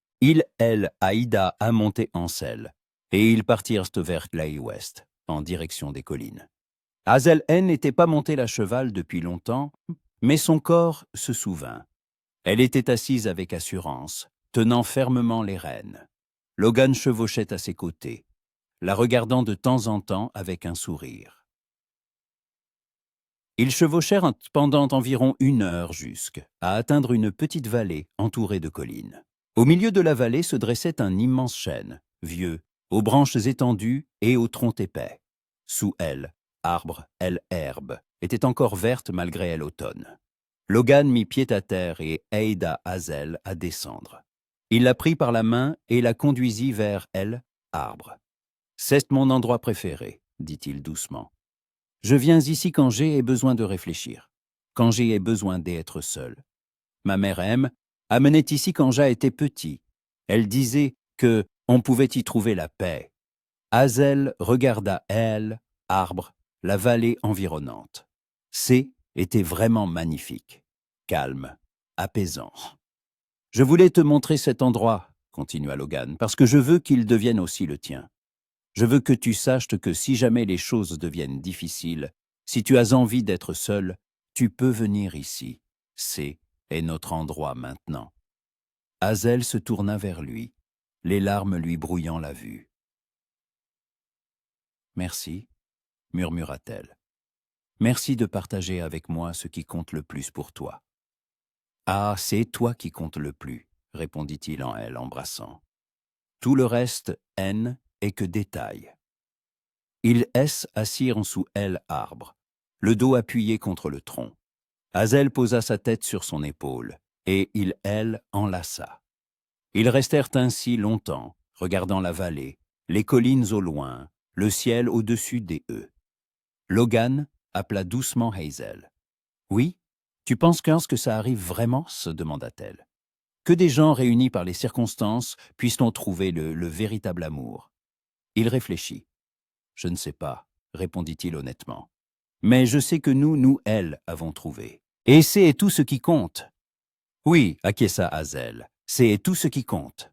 Aïda a monté en selle, et ils partirent vers Clay West, en direction des collines. Hazel N n'était pas montée à cheval depuis longtemps, mais son corps se souvint. Elle était assise avec assurance, tenant fermement les rênes. Logan chevauchait à ses côtés, la regardant de temps en temps avec un sourire. Ils chevauchèrent pendant environ 1 heure à atteindre une petite vallée entourée de collines. Au milieu de la vallée se dressait un immense chêne, vieux, aux branches étendues et aux troncs épais. Sous elle, herbe, était encore verte malgré l'automne. Logan mit pied à terre et aida Hazel à descendre. Il la prit par la main et la conduisit vers arbre. « C'est mon endroit préféré, » dit-il doucement. « Je viens ici quand j'ai besoin de réfléchir, quand j'ai besoin d'être seul. Ma mère amenait ici quand j'ai été petit. Elle disait que on pouvait y trouver la paix. » Hazel regarda arbre, la vallée environnante. Était vraiment magnifique, calme, apaisant. « Je voulais te montrer cet endroit, » continua Logan, « parce que je veux qu'il devienne aussi le tien. Je veux que tu saches que si jamais les choses deviennent difficiles, si tu as envie d'être seul, tu peux venir ici. Est notre endroit maintenant. » Hazel se tourna vers lui, les larmes lui brouillant la vue. « Merci, » murmura-t-elle. « Merci de partager avec moi ce qui compte le plus pour toi. »« Ah, c'est toi qui compte le plus, » répondit-il en elle, embrassant. « Tout le reste, est que détail. » Ils assirent sous arbre, le dos appuyé contre le tronc. Hazel posa sa tête sur son épaule, et enlaça. Ils restèrent ainsi longtemps, regardant la vallée, les collines au loin, le ciel au-dessus des eux. Logan appela doucement Hazel. « Oui, tu penses que ça arrive vraiment ?» se demanda-t-elle. « Que des gens réunis par les circonstances puissent-on trouver le véritable amour ?» Il réfléchit. « Je ne sais pas, » répondit-il honnêtement. « Mais je sais que nous, avons trouvé. Et c'est tout ce qui compte. » « Oui, » acquiesça Hazel, « c'est tout ce qui compte. »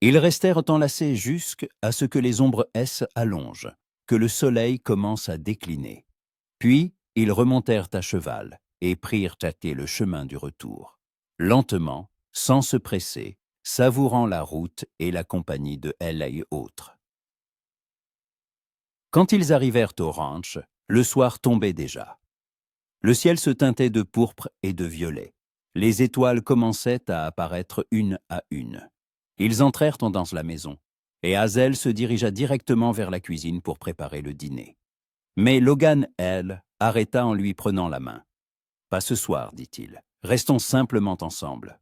Ils restèrent enlacés jusqu'à ce que les ombres allongent, que le soleil commence à décliner. Puis, ils remontèrent à cheval et prirent le chemin du retour. Lentement, sans se presser, savourant la route et la compagnie de et autres. Quand ils arrivèrent au ranch, le soir tombait déjà. Le ciel se teintait de pourpre et de violet. Les étoiles commençaient à apparaître une à une. Ils entrèrent dans la maison, et Hazel se dirigea directement vers la cuisine pour préparer le dîner. Mais Logan, elle, arrêta en lui prenant la main. « Pas ce soir, dit-il. Restons simplement ensemble. »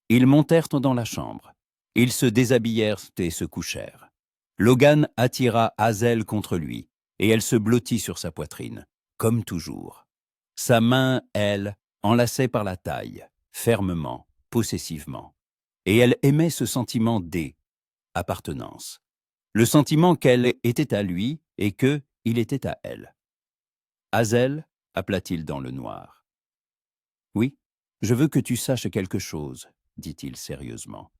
Ils montèrent dans la chambre. Ils se déshabillèrent et se couchèrent. Logan attira Hazel contre lui, et elle se blottit sur sa poitrine, comme toujours. Sa main, elle, enlaçait par la taille, fermement, possessivement. Et elle aimait ce sentiment d'appartenance. Le sentiment qu'elle était à lui et que il était à elle. Hazel, appela-t-il dans le noir. « Oui, je veux que tu saches quelque chose, dit-il sérieusement.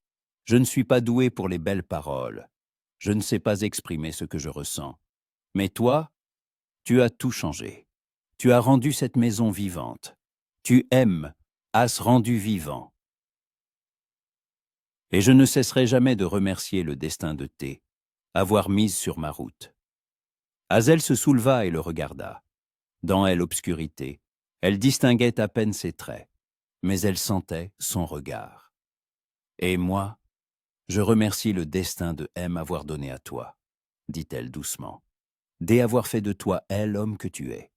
Je ne suis pas doué pour les belles paroles. Je ne sais pas exprimer ce que je ressens. Mais toi, tu as tout changé. Tu as rendu cette maison vivante. Tu aimes, as rendu vivant. Et je ne cesserai jamais de remercier le destin de T, avoir mise sur ma route. » Hazel se souleva et le regarda. Dans elle obscurité, elle distinguait à peine ses traits, mais elle sentait son regard. « Et moi, je remercie le destin de M avoir donné à toi, dit-elle doucement, d'avoir fait de toi l'homme que tu es.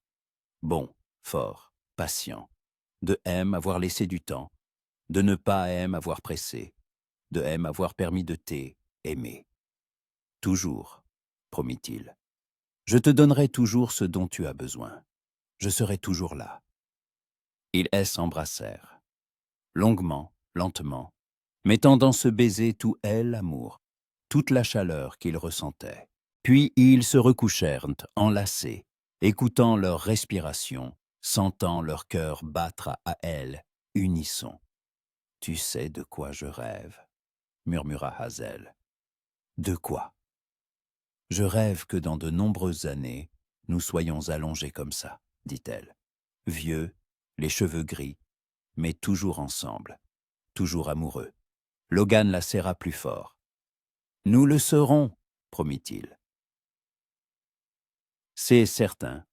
Bon, fort, patient, de M avoir laissé du temps, de ne pas M avoir pressé, de M avoir permis de t'aimer. Toujours, promit-il. Je te donnerai toujours ce dont tu as besoin. Je serai toujours là. » Ils s'embrassèrent, longuement, lentement, mettant dans ce baiser tout l'amour, toute la chaleur qu'ils ressentaient. Puis ils se recouchèrent, enlacés, écoutant leur respiration, sentant leur cœur battre à elle, unisson. « Tu sais de quoi je rêve, » murmura Hazel. « De quoi ? » ?»« Je rêve que dans de nombreuses années, nous soyons allongés comme ça, » dit-elle. « Vieux, les cheveux gris, mais toujours ensemble, toujours amoureux. » Logan la serra plus fort. « Nous le serons, » promit-il. « C'est certain,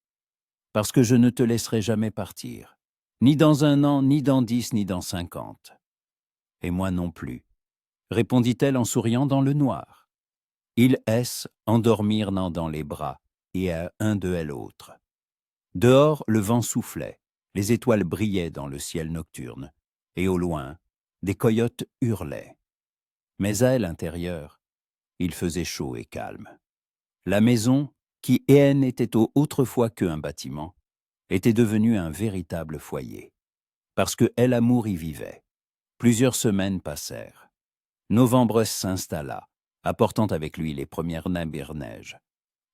parce que je ne te laisserai jamais partir, ni dans 1 an, ni dans 10, ni dans 50. Et moi non plus, » répondit-elle en souriant dans le noir. Ils endormirent dans les bras, et à un de l'autre. Dehors, le vent soufflait, les étoiles brillaient dans le ciel nocturne, et au loin, des coyotes hurlaient. Mais à l'intérieur, il faisait chaud et calme. La maison, qui n'était autrefois qu'un bâtiment, était devenue un véritable foyer. Parce que l'amour y vivait. Plusieurs semaines passèrent. Novembre s'installa, apportant avec lui les premières neige.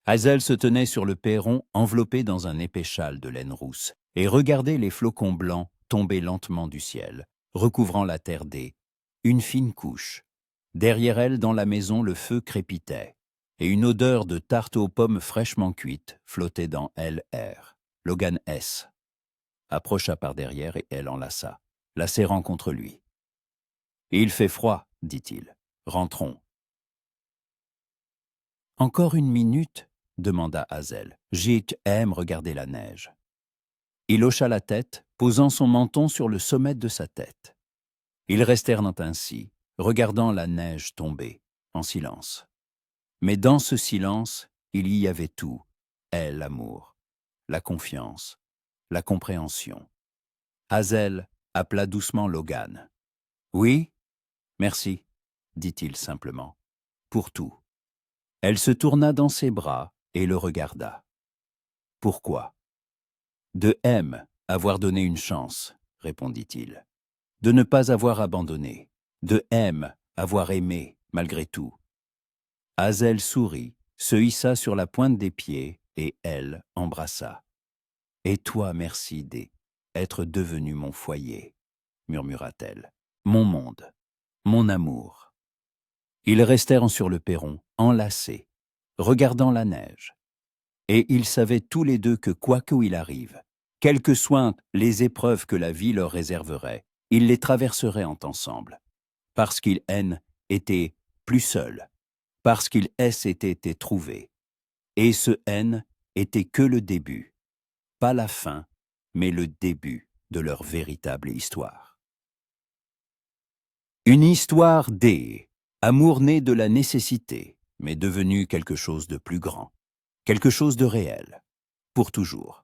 Hazel se tenait sur le perron enveloppée dans un épais châle de laine rousse et regardait les flocons blancs tomber lentement du ciel, recouvrant la terre une fine couche. Derrière elle, dans la maison, le feu crépitait et une odeur de tarte aux pommes fraîchement cuite flottait dans l'air. Logan approcha par derrière et elle enlaça, la serrant contre lui. « Il fait froid, » dit-il. « Rentrons. » « Encore 1 minute ?» demanda Hazel. J'aime regarder la neige. Il hocha la tête, posant son menton sur le sommet de sa tête. Ils restèrent ainsi, regardant la neige tomber, en silence. Mais dans ce silence, il y avait tout, l'amour, la confiance, la compréhension. Hazel appela doucement Logan. « Oui, merci, » dit-il simplement, « pour tout. » Elle se tourna dans ses bras et le regarda. « Pourquoi ?»« De avoir donné une chance, » répondit-il. « De ne pas avoir abandonné. De avoir aimé, malgré tout. » Hazel sourit, se hissa sur la pointe des pieds et elle embrassa. « Et toi, merci d'être devenu mon foyer, » murmura-t-elle. « Mon monde, mon amour. » Ils restèrent sur le perron, enlacés, regardant la neige. Et ils savaient tous les deux que quoi qu'il arrive, quelles que soient les épreuves que la vie leur réserverait, ils les traverseraient ensemble. Parce qu'ils étaient plus seuls, parce qu'ils s'étaient trouvés. Et ce était que le début, pas la fin, mais le début de leur véritable histoire. Une histoire amour né de la nécessité, mais devenu quelque chose de plus grand, quelque chose de réel, pour toujours.